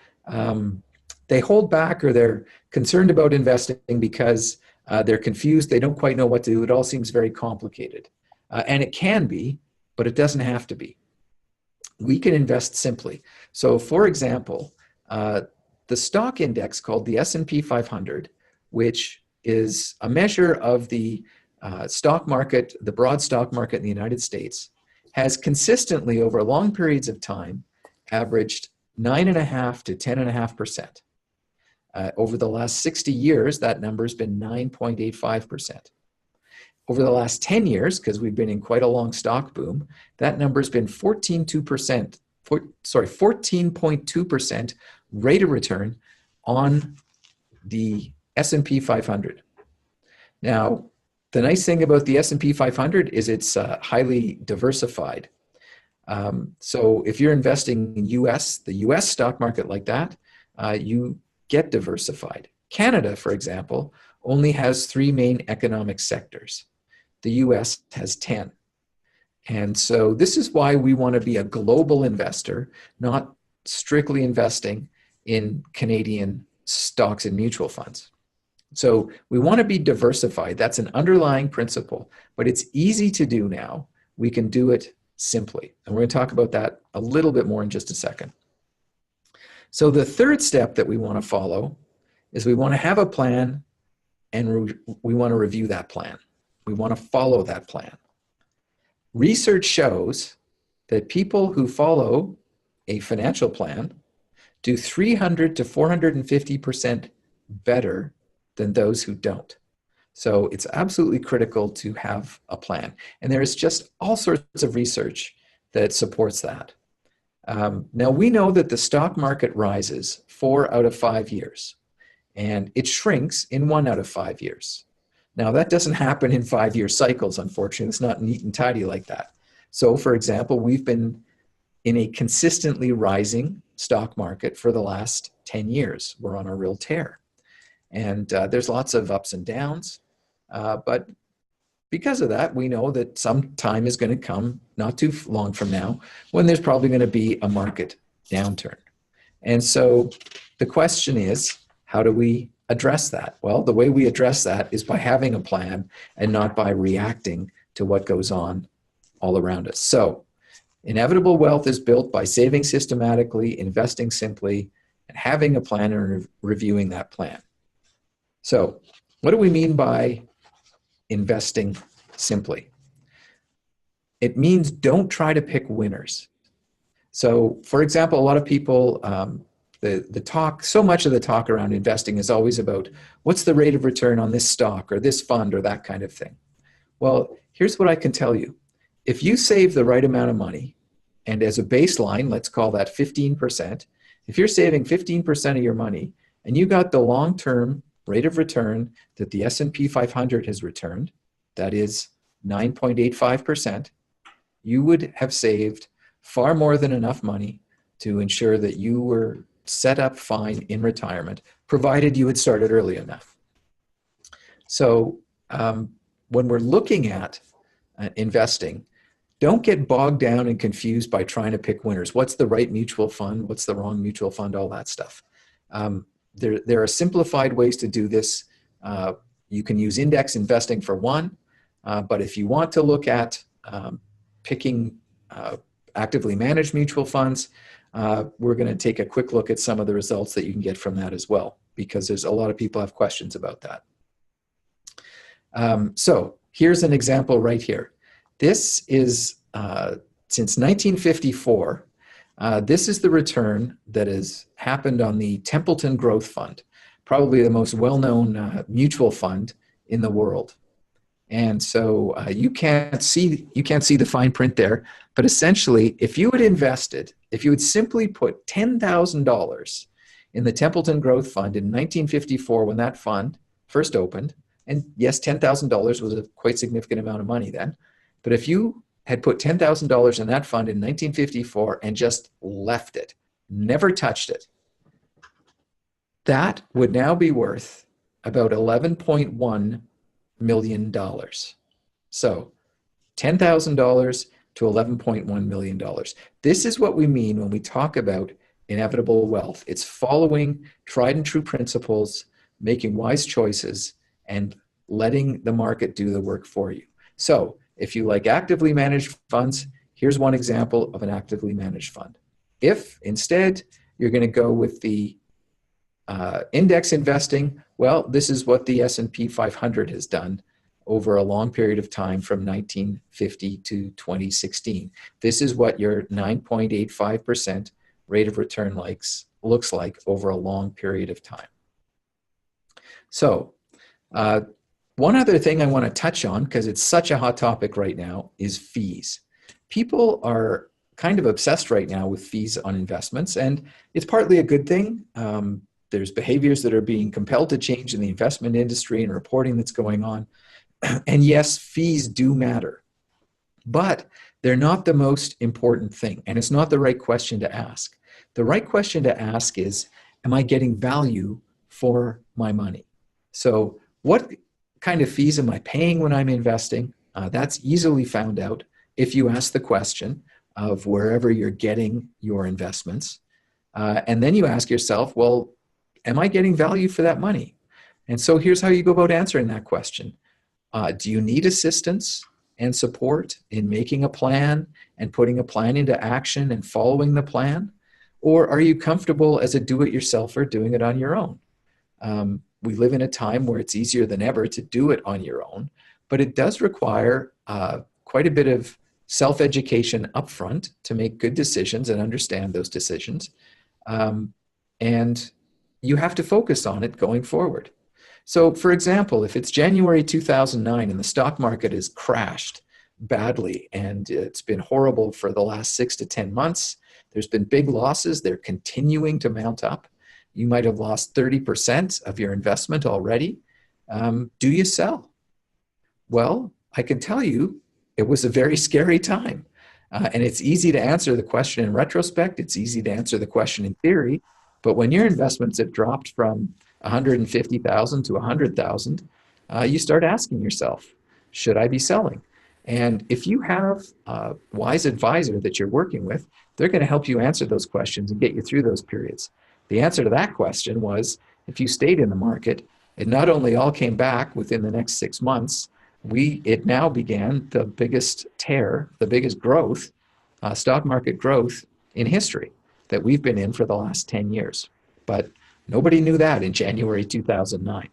they hold back or they're concerned about investing because they're confused. They don't quite know what to do. It all seems very complicated. And it can be, but it doesn't have to be. We can invest simply. So for example, the stock index called the S&P 500, which is a measure of the stock market, the broad stock market in the United States, has consistently over long periods of time averaged 9.5 to 10.5%. Over the last 60 years, that number has been 9.85%. Over the last 10 years, because we've been in quite a long stock boom, that number has been 14.2% rate of return on the S&P 500. Now, the nice thing about the S&P 500 is it's highly diversified. So if you're investing in the US stock market like that, you get diversified. Canada, for example, only has 3 main economic sectors. The US has 10. And so this is why we want to be a global investor, not strictly investing in Canadian stocks and mutual funds. So we want to be diversified. That's an underlying principle, but it's easy to do now. We can do it simply. And we're going to talk about that a little bit more in just a second. So the third step that we want to follow is we want to have a plan and we want to review that plan. We want to follow that plan. Research shows that people who follow a financial plan do 300 to 450% better than those who don't. So it's absolutely critical to have a plan. And there is just all sorts of research that supports that. Now, we know that the stock market rises 4 out of 5 years, and it shrinks in 1 out of 5 years. Now, that doesn't happen in 5-year cycles, unfortunately. It's not neat and tidy like that. So, for example, we've been in a consistently rising stock market for the last 10 years. We're on a real tear. And there's lots of ups and downs. But because of that, we know that some time is going to come, not too long from now, when there's probably going to be a market downturn. And so the question is, how do we address that? Well, the way we address that is by having a plan and not by reacting to what goes on all around us. So inevitable wealth is built by saving systematically, investing simply, and having a plan and reviewing that plan. So what do we mean by investing simply? It means don't try to pick winners. So, for example, a lot of people, so much of the talk around investing is always about what's the rate of return on this stock or this fund or that kind of thing. Well, here's what I can tell you. If you save the right amount of money, and as a baseline, let's call that 15%, if you're saving 15% of your money and you got the long-term rate of return that the S&P 500 has returned, that is 9.85%, you would have saved far more than enough money to ensure that you were set up fine in retirement, provided you had started early enough. So when we're looking at investing, don't get bogged down and confused by trying to pick winners. What's the right mutual fund? What's the wrong mutual fund? All that stuff. There are simplified ways to do this. You can use index investing for one, but if you want to look at picking actively managed mutual funds, we're going to take a quick look at some of the results that you can get from that as well, because there's a lot of people have questions about that. So here's an example right here. This is since 1954. This is the return that has happened on the Templeton Growth Fund, probably the most well-known mutual fund in the world. And so you can't see the fine print there, but essentially, if you had simply put $10,000 in the Templeton Growth Fund in 1954 when that fund first opened, and yes, $10,000 was a quite significant amount of money then, but if you had put $10,000 in that fund in 1954 and just left it, never touched it, that would now be worth about $11.1 million. So $10,000 to $11.1 million. This is what we mean when we talk about inevitable wealth. It's following tried and true principles, making wise choices, and letting the market do the work for you. So if you like actively managed funds, here's one example of an actively managed fund. If instead you're going to go with the index investing, well, this is what the S&P 500 has done over a long period of time from 1950 to 2016. This is what your 9.85% rate of return looks like over a long period of time. So one other thing I want to touch on, because it's such a hot topic right now, is fees. People are kind of obsessed right now with fees on investments, and it's partly a good thing. There's behaviors that are being compelled to change in the investment industry and reporting that's going on. And yes, fees do matter, but they're not the most important thing, and it's not the right question to ask. The right question to ask is, am I getting value for my money? So what kind of fees am I paying when I'm investing? That's easily found out if you ask the question of wherever you're getting your investments. And then you ask yourself, well, am I getting value for that money? And so here's how you go about answering that question. Do you need assistance and support in making a plan and putting a plan into action and following the plan? Or are you comfortable as a do-it-yourselfer doing it on your own? We live in a time where it's easier than ever to do it on your own, but it does require quite a bit of self-education upfront to make good decisions and understand those decisions. And you have to focus on it going forward. So, for example, if it's January 2009 and the stock market has crashed badly and it's been horrible for the last 6 to 10 months, there's been big losses, they're continuing to mount up. You might have lost 30% of your investment already. Do you sell? Well, I can tell you it was a very scary time. And it's easy to answer the question in retrospect. It's easy to answer the question in theory. But when your investments have dropped from 150,000 to 100,000, you start asking yourself, should I be selling? And if you have a wise advisor that you're working with, they're going to help you answer those questions and get you through those periods. The answer to that question was, if you stayed in the market, it not only all came back within the next 6 months, it now began the biggest tear, the biggest growth, stock market growth in history that we've been in for the last 10 years. But nobody knew that in January 2009.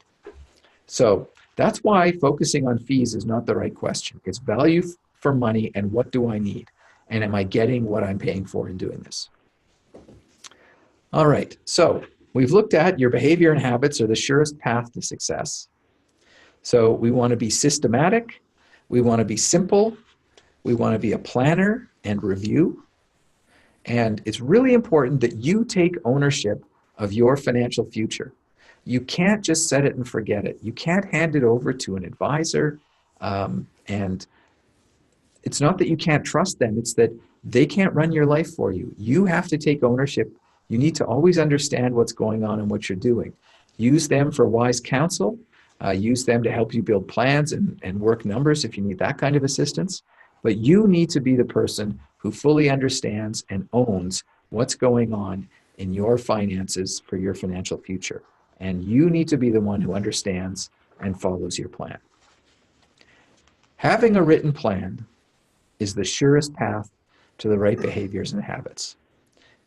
So that's why focusing on fees is not the right question. It's value for money and what do I need? And am I getting what I'm paying for in doing this? All right, so we've looked at your behavior and habits are the surest path to success. So we want to be systematic, we want to be simple, we want to be a planner and review. And it's really important that you take ownership of your financial future. You can't just set it and forget it. You can't hand it over to an advisor. And it's not that you can't trust them, it's that they can't run your life for you. You have to take ownership. You need to always understand what's going on and what you're doing. Use them for wise counsel. Use them to help you build plans and work numbers if you need that kind of assistance. But you need to be the person who fully understands and owns what's going on in your finances for your financial future. And you need to be the one who understands and follows your plan. Having a written plan is the surest path to the right behaviors and habits.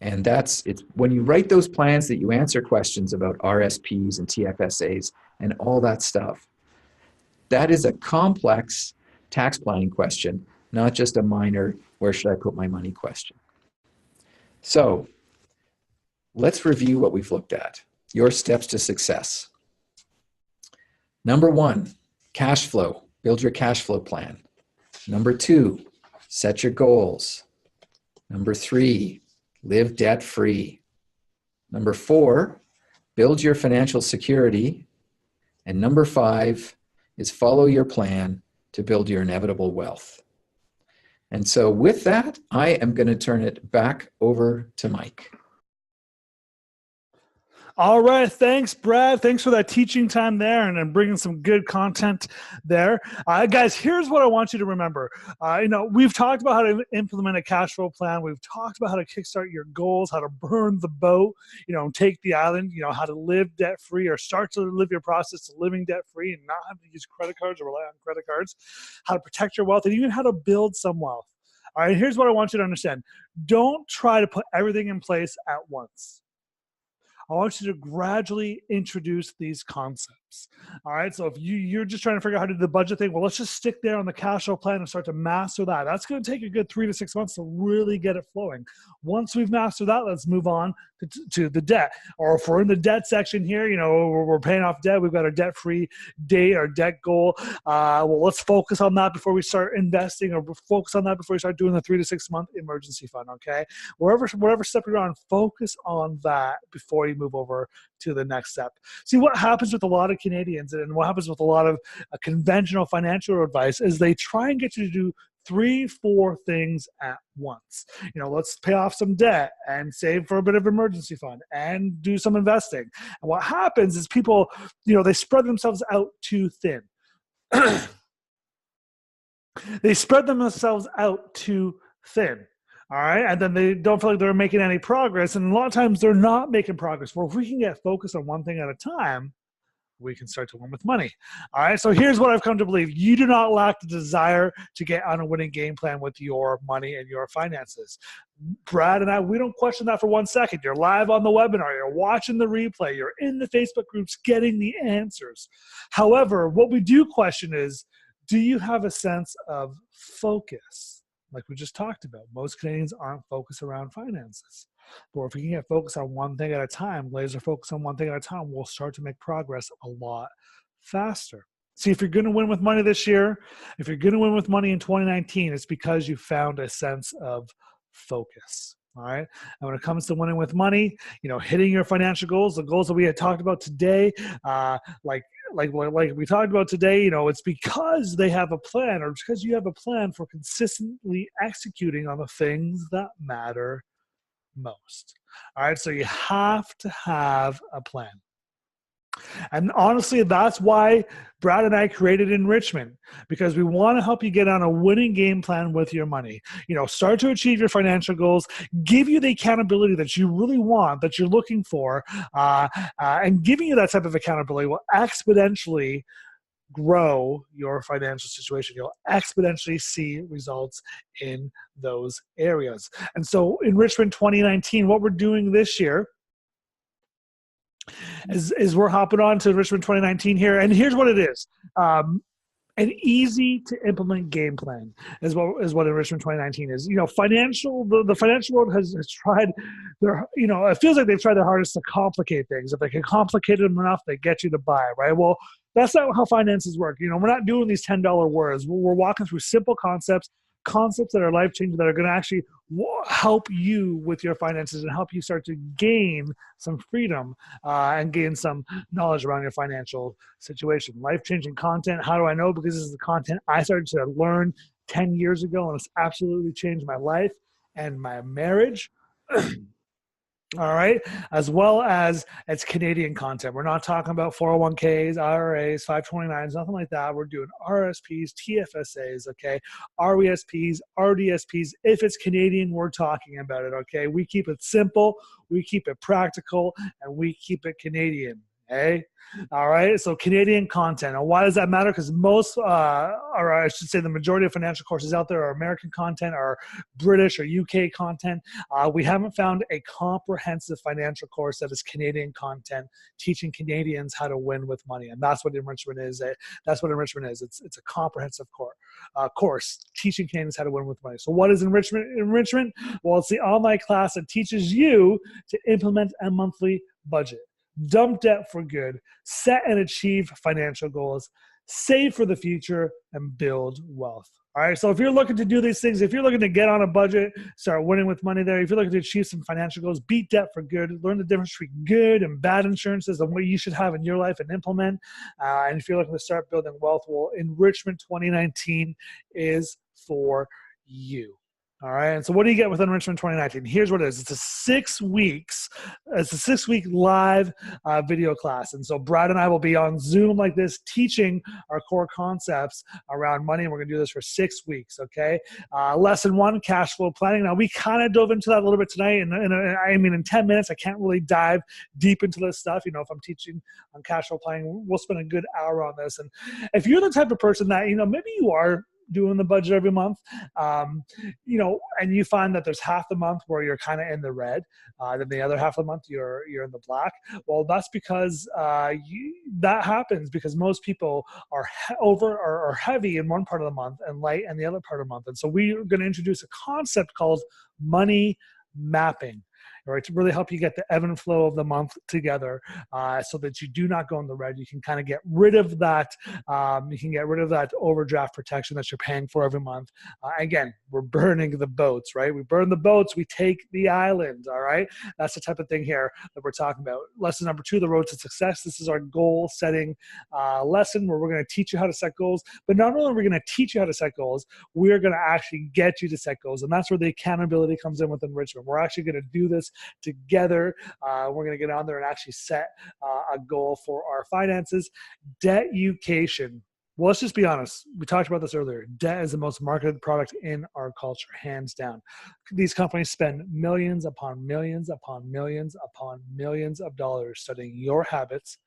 And it's when you write those plans that you answer questions about RSPs and TFSAs and all that stuff. That is a complex tax planning question, not just a minor, where should I put my money question. So let's review what we've looked at. Your steps to success. Number 1, cash flow. Build your cash flow plan. Number 2, set your goals. Number 3, live debt-free. Number 4, build your financial security. And number 5 is follow your plan to build your inevitable wealth. And so with that, I am going to turn it back over to Mike.
All right. Thanks, Brad. Thanks for that teaching time there and bringing some good content there. Guys, here's what I want you to remember. We've talked about how to implement a cash flow plan. We've talked about how to kickstart your goals, how to burn the boat, take the island, how to live debt-free or start to live your process to living debt-free and not have to use credit cards or rely on credit cards, how to protect your wealth, and even how to build some wealth. All right. Here's what I want you to understand. Don't try to put everything in place at once. I want you to gradually introduce these concepts. All right. So if you're just trying to figure out how to do the budget thing, well, let's just stick there on the cash flow plan and start to master that. That's going to take a good 3 to 6 months to really get it flowing. Once we've mastered that, let's move on to the debt. Or if we're in the debt section here, we're paying off debt. We've got our debt-free date, our debt goal. Well, let's focus on that before we start investing, or focus on that before we start doing the 3 to 6 month emergency fund. Okay. Whatever step you're on, focus on that before you move over to the next step. See, what happens with a lot of Canadians and what happens with a lot of conventional financial advice is they try and get you to do 3-4 things at once. Let's pay off some debt and save for a bit of emergency fund and do some investing. And what happens is people, they spread themselves out too thin. They spread themselves out too thin. All right. And then they don't feel like they're making any progress. And a lot of times they're not making progress. Well, if we can get focused on one thing at a time, we can start to win with money. All right. So here's what I've come to believe. You do not lack the desire to get on a winning game plan with your money and your finances. Brad and I, we don't question that for 1 second. You're live on the webinar. You're watching the replay. You're in the Facebook groups getting the answers. However, what we do question is, do you have a sense of focus? like we just talked about. Most Canadians aren't focused around finances. But if we can get focused on one thing at a time, laser focus on one thing at a time, we'll start to make progress a lot faster. See, if you're going to win with money this year, if you're going to win with money in 2019, it's because you found a sense of focus. All right. And when it comes to winning with money, hitting your financial goals, the goals that we had talked about today, like we talked about today, it's because they have a plan, or because you have a plan for consistently executing on the things that matter most. All right. So you have to have a plan. And honestly, that's why Brad and I created Enrichment, because we want to help you get on a winning game plan with your money. Start to achieve your financial goals, give you the accountability that you really want, that you're looking for, and giving you that type of accountability will exponentially grow your financial situation. You'll exponentially see results in those areas. And so Enrichment 2019, what we're doing this year is we're hopping on to Enrichment 2019 here. And here's what it is. An easy to implement game plan is what Enrichment 2019 is. The financial world has tried it feels like they've tried their hardest to complicate things. If they can complicate them enough, they get you to buy, right? Well, that's not how finances work. We're not doing these $10 words. We're walking through simple concepts that are life-changing, that are going to actually help you with your finances and help you start to gain some freedom and gain some knowledge around your financial situation. Life-changing content. How do I know? Because this is the content I started to learn 10 years ago, and it's absolutely changed my life and my marriage. All right, as well as it's Canadian content. We're not talking about 401ks, IRAs, 529s, nothing like that. We're doing RSPs, TFSAs, okay, RESPs, RDSPs. If it's Canadian, we're talking about it, okay? We keep it simple, we keep it practical, and we keep it Canadian. Hey, all right. So Canadian content. And why does that matter? Because most, or I should say, the majority of financial courses out there are American content, or British or UK content. We haven't found a comprehensive financial course that is Canadian content, teaching Canadians how to win with money. And that's what Enrichment is. That's what Enrichment is. It's a comprehensive course teaching Canadians how to win with money. So what is Enrichment? Enrichment? Well, it's the online class that teaches you to implement a monthly budget, dump debt for good, set and achieve financial goals, save for the future, and build wealth. All right, so if you're looking to do these things, if you're looking to get on a budget, start winning with money there, if you're looking to achieve some financial goals, beat debt for good, learn the difference between good and bad insurances and what you should have in your life and implement, and if you're looking to start building wealth, well, Enrichment 2019 is for you. All right. And so what do you get with Enrichment 2019? Here's what it is. It's a 6 weeks. It's a 6-week live video class. And so Brad and I will be on Zoom like this, teaching our core concepts around money. And we're going to do this for 6 weeks. Okay. Lesson 1, cash flow planning. Now, we kind of dove into that a little bit tonight. And in 10 minutes, I can't really dive deep into this stuff. If I'm teaching on cash flow planning, we'll spend a good hour on this. And if you're the type of person that, maybe you are doing the budget every month, and you find that there's half the month where you're kind of in the red, then the other half of the month you're in the black. Well, that's because that happens because most people are or heavy in one part of the month and light in the other part of the month. And so we're going to introduce a concept called money mapping. Right, to really help you get the ebb and flow of the month together, so that you do not go in the red. You can kind of get rid of that. You can get rid of that overdraft protection that you're paying for every month. Again, we're burning the boats, right? We burn the boats, we take the island. All right, that's the type of thing here that we're talking about. Lesson number 2, the road to success. This is our goal setting lesson where we're going to teach you how to set goals. But not only are we going to teach you how to set goals, we're going to actually get you to set goals, and that's where the accountability comes in with Enrichment. We're actually going to do this together. We're going to get on there and actually set a goal for our finances. Debt-ucation. Well, let's just be honest. We talked about this earlier. Debt is the most marketed product in our culture, hands down. These companies spend millions upon millions upon millions upon millions of dollars studying your habits,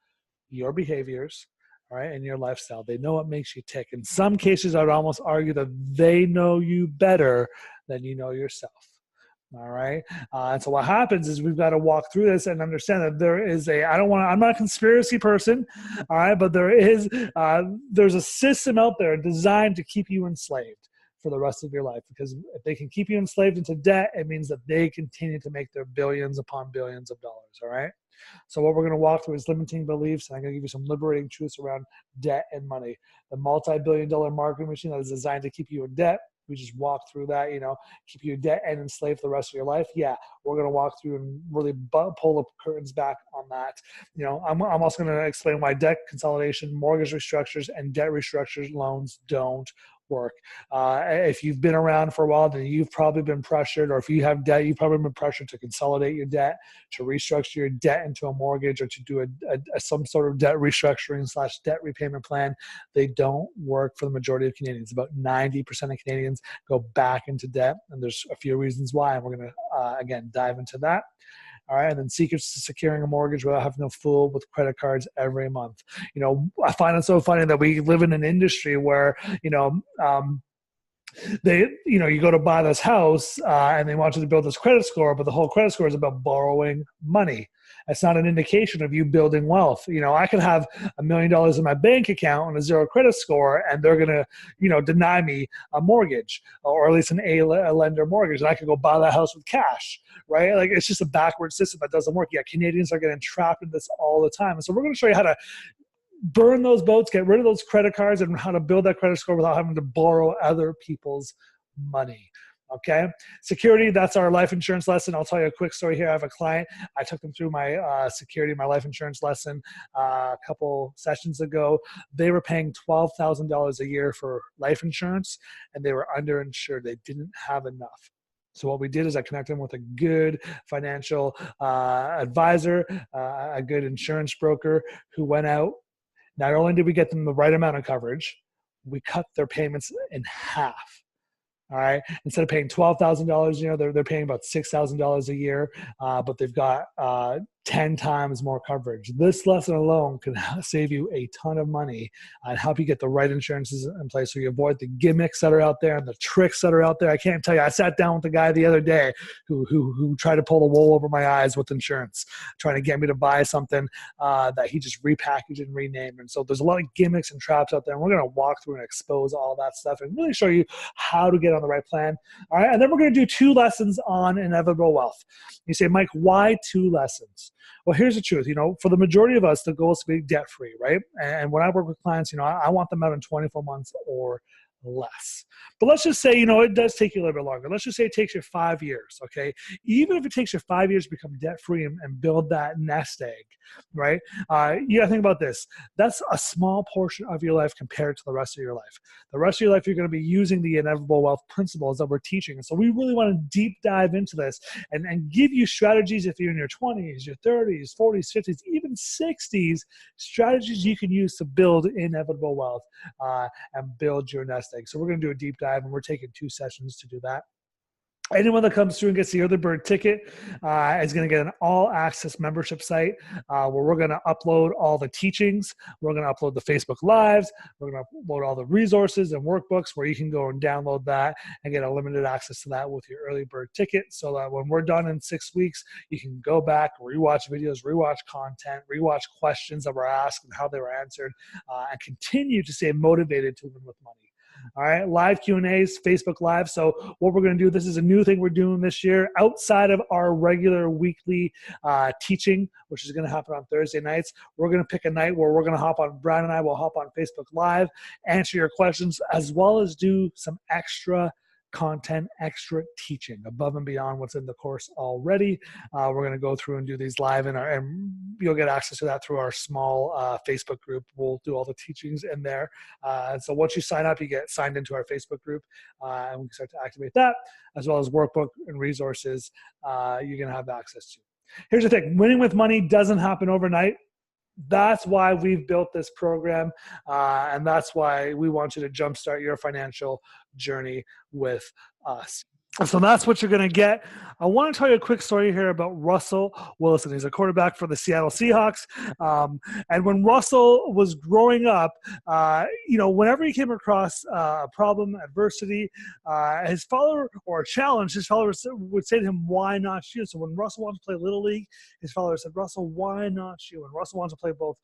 your behaviors, all right, and your lifestyle. They know what makes you tick. In some cases, I would almost argue that they know you better than you know yourself. All right. And so what happens is we've got to walk through this and understand that there is I'm not a conspiracy person. All right. But there's a system out there designed to keep you enslaved. for the rest of your life, because if they can keep you enslaved into debt, it means that they continue to make their billions upon billions of dollars. All right. So what we're going to walk through is limiting beliefs, and I'm going to give you some liberating truths around debt and money. The multi-billion-dollar marketing machine that is designed to keep you in debt. We just walk through that, keep you in debt and enslaved for the rest of your life. Yeah, we're going to walk through and really pull the curtains back on that. I'm also going to explain why debt consolidation, mortgage restructures, and debt restructures loans don't work. If you've been around for a while, then you've probably been pressured, or if you have debt, you've probably been pressured to consolidate your debt, to restructure your debt into a mortgage, or to do some sort of debt restructuring / debt repayment plan. They don't work for the majority of Canadians. About 90% of Canadians go back into debt, and there's a few reasons why, and we're going to, again, dive into that. All right. And then secrets to securing a mortgage without having to fool with credit cards every month. I find it so funny that we live in an industry where, you go to buy this house and they want you to build this credit score, but the whole credit score is about borrowing money. It's not an indication of you building wealth. I could have $1 million in my bank account and a 0 credit score, and they're going to, deny me a mortgage, or at least a lender mortgage. And I could go buy that house with cash, right? Like, it's just a backward system that doesn't work. Yeah, Canadians are getting trapped in this all the time. And so we're going to show you how to burn those boats, get rid of those credit cards, and how to build that credit score without having to borrow other people's money. Okay. Security, that's our life insurance lesson. I'll tell you a quick story here. I have a client. I took them through my security, my life insurance lesson a couple sessions ago. They were paying $12,000 a year for life insurance, and they were underinsured. They didn't have enough. So what we did is I connected them with a good financial advisor, a good insurance broker, who went out. Not only did we get them the right amount of coverage, we cut their payments in half. All right. Instead of paying $12,000, they're paying about $6,000 a year, but they've got 10 times more coverage. This lesson alone can save you a ton of money and help you get the right insurances in place so you avoid the gimmicks that are out there and the tricks that are out there. I can't tell you. I sat down with a guy the other day who tried to pull the wool over my eyes with insurance, trying to get me to buy something that he just repackaged and renamed. And so there's a lot of gimmicks and traps out there, and we're going to walk through and expose all that stuff and really show you how to get on the right plan. All right. And then we're going to do 2 lessons on inevitable wealth. You say, Mike, why 2 lessons? Well, here's the truth. For the majority of us, the goal is to be debt-free, right? And when I work with clients, I want them out in 24 months or less. But let's just say, it does take you a little bit longer. Let's just say it takes you 5 years, okay? Even if it takes you 5 years to become debt-free and build that nest egg, right? You got to think about this. That's a small portion of your life compared to the rest of your life. The rest of your life, you're going to be using the inevitable wealth principles that we're teaching. And so we really want to deep dive into this and give you strategies if you're in your 20s, your 30s, 40s, 50s, even 60s, strategies you can use to build inevitable wealth and build your nest egg. So we're going to do a deep dive, and we're taking 2 sessions to do that. Anyone that comes through and gets the early bird ticket is going to get an all-access membership site where we're going to upload all the teachings. We're going to upload the Facebook Lives. We're going to upload all the resources and workbooks where you can go and download that and get a limited access to that with your early bird ticket, so that when we're done in 6 weeks, you can go back, rewatch videos, rewatch content, rewatch questions that were asked and how they were answered, and continue to stay motivated to win with money. All right, live Q&As, Facebook Live. So what we're going to do, this is a new thing we're doing this year outside of our regular weekly teaching, which is going to happen on Thursday nights. We're going to pick a night where we're going to hop on, Brian and I will hop on Facebook Live, answer your questions, as well as do some extra content, extra teaching above and beyond what's in the course already. We're going to go through and do these live and you'll get access to that through our small Facebook group. We'll do all the teachings in there. So once you sign up, you get signed into our Facebook group, and we can start to activate that, as well as workbook and resources you're going to have access to. Here's the thing. Winning with money doesn't happen overnight. That's why we've built this program, and that's why we want you to jumpstart your financial journey with us. So that's what you're going to get. I want to tell you a quick story here about Russell Wilson. He's a quarterback for the Seattle Seahawks. And when Russell was growing up, whenever he came across a problem, adversity, his father, or a challenge, his father would say to him, "Why not you?" So when Russell wanted to play Little League, his father said, "Russell, why not you?" And Russell wanted to play both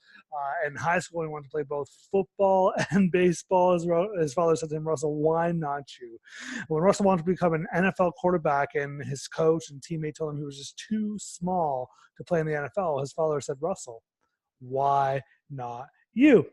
in high school. He wanted to play both football and baseball. His father said to him, "Russell, why not you?" When Russell wanted to become an NFL quarterback and his coach and teammate told him he was just too small to play in the NFL, his father said, "Russell, why not you?"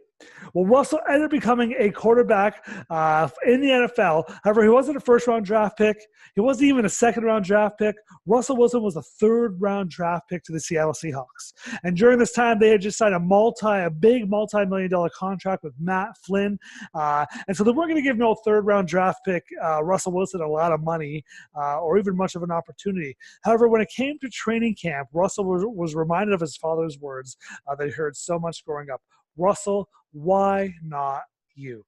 Well, Russell ended up becoming a quarterback in the NFL. However, he wasn't a first-round draft pick. He wasn't even a second-round draft pick. Russell Wilson was a third-round draft pick to the Seattle Seahawks. And during this time, they had just signed a big multi-million-dollar contract with Matt Flynn. And so they weren't going to give no third-round draft pick Russell Wilson a lot of money or even much of an opportunity. However, when it came to training camp, Russell was reminded of his father's words that he heard so much growing up. "Russell, why not you?"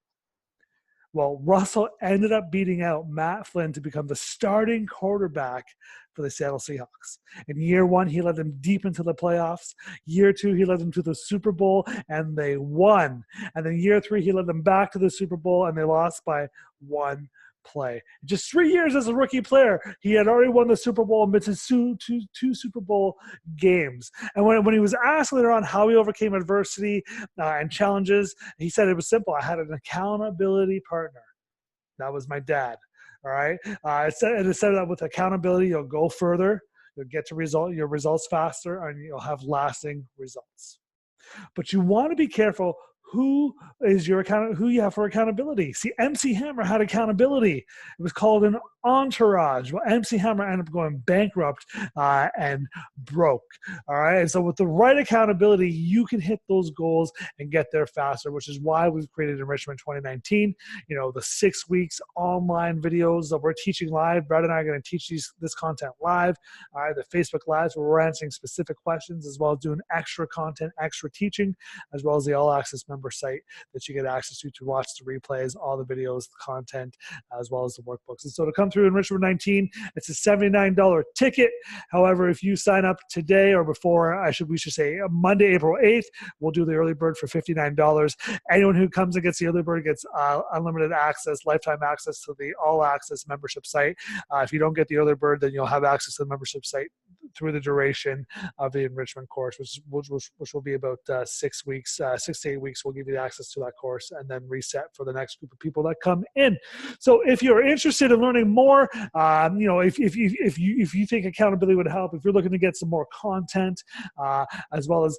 Well, Russell ended up beating out Matt Flynn to become the starting quarterback for the Seattle Seahawks. In year one, he led them deep into the playoffs. Year two, he led them to the Super Bowl, and they won. And then year three, he led them back to the Super Bowl, and they lost by one play. Just 3 years as a rookie player, he had already won the Super Bowl and been to two Super Bowl games. And when he was asked later on how he overcame adversity and challenges, he said it was simple. "I had an accountability partner. That was my dad." All right. It said that with accountability, you'll go further, you'll get to your results faster, and you'll have lasting results. But you want to be careful who you have for accountability. See, MC Hammer had accountability. It was called an entourage. Well, MC Hammer ended up going bankrupt and broke. All right. And so with the right accountability, you can hit those goals and get there faster, which is why we've created Enrichment 2019. The 6 weeks online videos that we're teaching live. Brad and I are going to teach this content live. All right. The Facebook Lives where we're answering specific questions, as well as doing extra content, extra teaching, as well as the all access member site that you get access to watch the replays, all the videos, the content, as well as the workbooks. And so to come through Enrichment 19, it's a $79 ticket. However, if you sign up today or before, we should say Monday, April 8th, we'll do the early bird for $59. Anyone who comes and gets the early bird gets unlimited access, lifetime access to the all access membership site. If you don't get the early bird, then you'll have access to the membership site through the duration of the enrichment course, which will be about 6 weeks, 6 to 8 weeks. We'll give you access to that course and then reset for the next group of people that come in. So if you're interested in learning more, if you think accountability would help, if you're looking to get some more content, as well as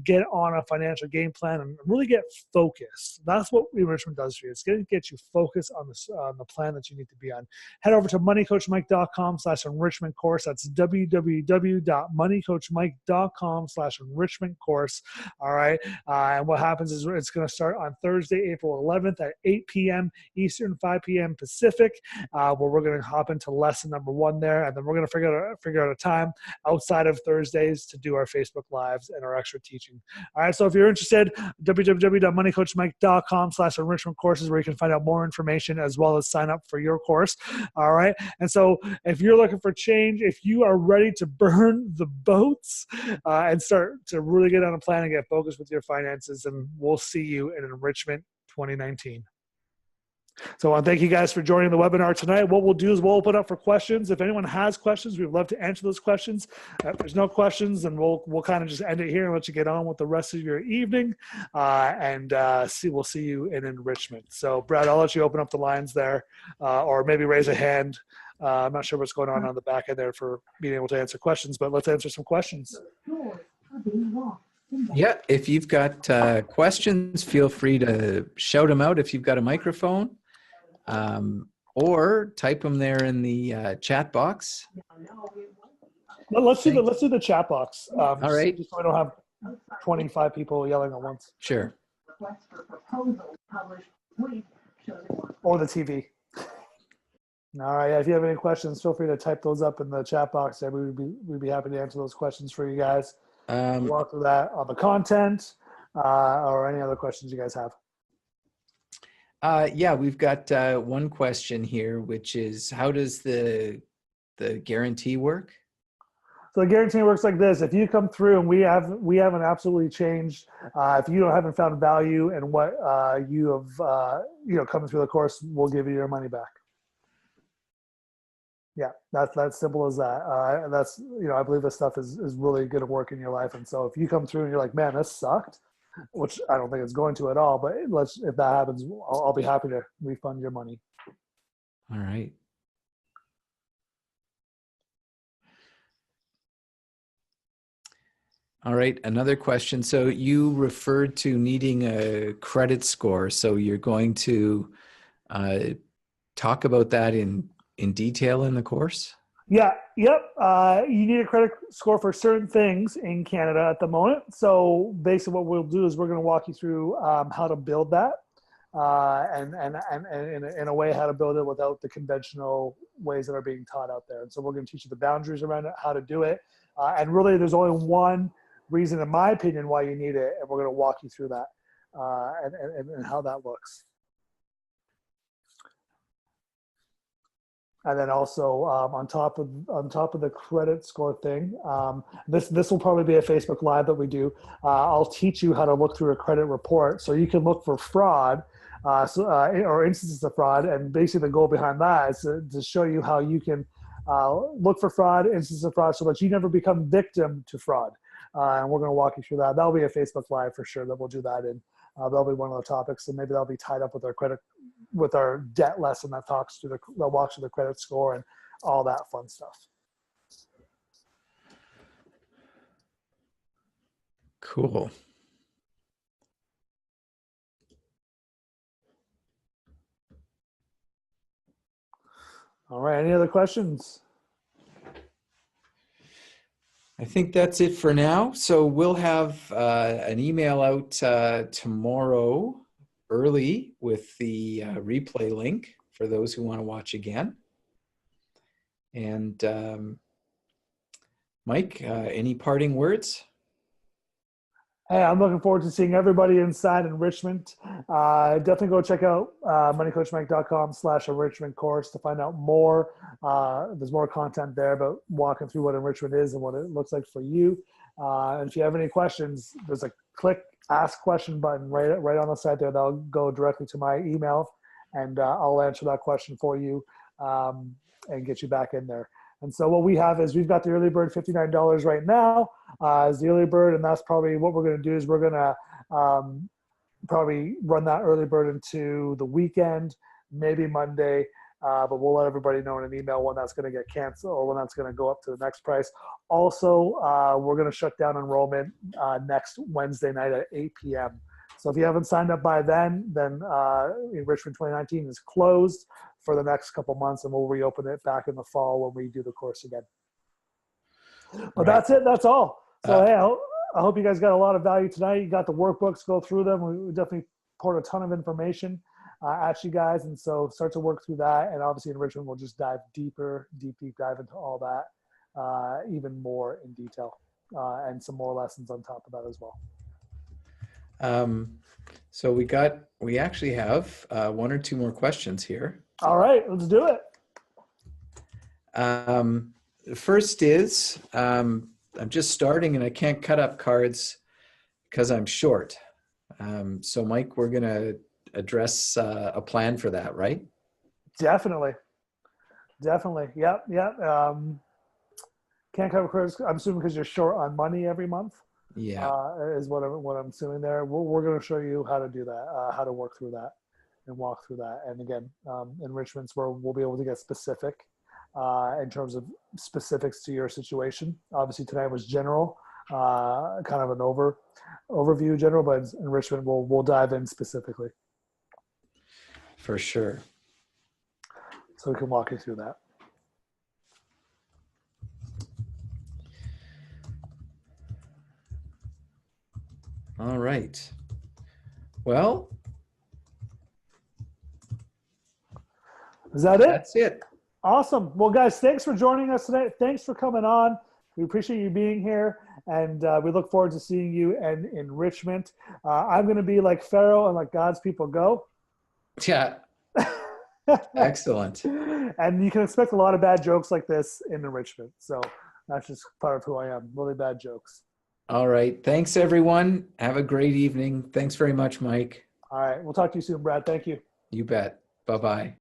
get on a financial game plan and really get focused, that's what enrichment does for you. It's going to get you focused on the plan that you need to be on. Head over to moneycoachmike.com/enrichment course. That's www.moneycoachmike.com/enrichment course. All right. And what happens is it's going to start on Thursday, April 11th at 8 p.m. Eastern, 5 p.m. Pacific, where we're going to hop into lesson number 1 there. And then we're going to figure out a time outside of Thursdays to do our Facebook Lives and our extra teaching. All right. So if you're interested, www.moneycoachmike.com/enrichment courses, where you can find out more information as well as sign up for your course. All right. And so if you're looking for change, if you are ready to burn the boats and start to really get on a plan and get focused with your finances, and we'll see you in Enrichment 2019. So I want to thank you guys for joining the webinar tonight. What we'll do is we'll open up for questions. If anyone has questions, we'd love to answer those questions. If there's no questions, then we'll kind of just end it here and let you get on with the rest of your evening. We'll see you in Enrichment. So Brad, I'll let you open up the lines there, or maybe raise a hand. I'm not sure what's going on the back end there for being able to answer questions, but let's answer some questions.
Yeah, if you've got questions, feel free to shout them out if you've got a microphone, or type them there in the chat box.
Let's do the chat box.
All right.
Just so I don't have 25 people yelling at once.
Sure.
Or the TV. All right. Yeah, if you have any questions, feel free to type those up in the chat box. There, we'd be happy to answer those questions for you guys. Walk through that on the content, or any other questions you guys have.
Yeah, we've got one question here, which is how does the guarantee work?
So the guarantee works like this: if you come through and we haven't absolutely changed, if you haven't found value in what you have coming through the course, we'll give you your money back. Yeah, that's simple as that. That's I believe this stuff is really going to work in your life. And so if you come through and you're like, man, this sucked, which I don't think it's going to at all, but if that happens, I'll be happy to refund your money.
All right. All right, another question. So you referred to needing a credit score. So you're going to uh, talk about that in detail in the course?
Yeah, yep. You need a credit score for certain things in Canada at the moment. So basically, what we'll do is we're going to walk you through how to build that, and in a way how to build it without the conventional ways that are being taught out there. And so we're going to teach you the boundaries around it, how to do it, and really, there's only one reason, in my opinion, why you need it, and we're going to walk you through that and how that looks. And then also on top of the credit score thing, this will probably be a Facebook Live that we do. I'll teach you how to look through a credit report, so you can look for fraud, or instances of fraud. And basically, the goal behind that is to show you how you can look for fraud, instances of fraud, so that you never become victim to fraud. And we're going to walk you through that. That'll be a Facebook Live for sure that we'll do that in. That'll be one of the topics, and maybe that'll be tied up with our debt lesson that walks through the credit score and all that fun stuff.
Cool.
All right. Any other questions?
I think that's it for now. So we'll have an email out tomorrow early with the replay link for those who want to watch again. And Mike, any parting words?
Hey, I'm looking forward to seeing everybody inside Enrichment. Definitely go check out moneycoachmike.com/enrichment course to find out more. There's more content there about walking through what enrichment is and what it looks like for you. And if you have any questions, there's a click ask question button right on the side there. That'll go directly to my email, and I'll answer that question for you and get you back in there. And so what we have is we've got the early bird $59 right now as the early bird, and that's probably what we're going to do is we're going to probably run that early bird into the weekend, maybe Monday, but we'll let everybody know in an email when that's going to get canceled or when that's going to go up to the next price. Also, we're going to shut down enrollment next Wednesday night at 8 p.m. So if you haven't signed up by then Enrichment 2019 is closed for the next couple months, and we'll reopen it back in the fall when we do the course again. But that's it. That's all. So hey, I hope you guys got a lot of value tonight. You got the workbooks, go through them. We definitely poured a ton of information at you guys, and so start to work through that. And obviously, Enrichment will just dive deep dive into all that even more in detail, and some more lessons on top of that as well.
So we actually have one or two more questions here.
All right, let's do it.
The first is, I'm just starting and I can't cut up cards because I'm short. So Mike, we're going to address a plan for that, right?
Definitely. Yep. Can't cut up cards. I'm assuming because you're short on money every month.
Yeah.
Is what I'm assuming there. We're going to show you how to do that, how to work through that and walk through that. And again, enrichments where we'll be able to get specific in terms of specifics to your situation. Obviously tonight was general, kind of an overview general, but enrichment we'll dive in specifically.
For sure.
So we can walk you through that.
All right. Well,
is that it?
That's it.
Awesome. Well, guys, thanks for joining us today. Thanks for coming on. We appreciate you being here, and we look forward to seeing you in Enrichment. I'm going to be like Pharaoh and let God's people go.
Yeah. Excellent.
And you can expect a lot of bad jokes like this in enrichment. So that's just part of who I am. Really bad jokes.
All right. Thanks, everyone. Have a great evening. Thanks very much, Mike.
All right. We'll talk to you soon, Brad. Thank you.
You bet. Bye bye.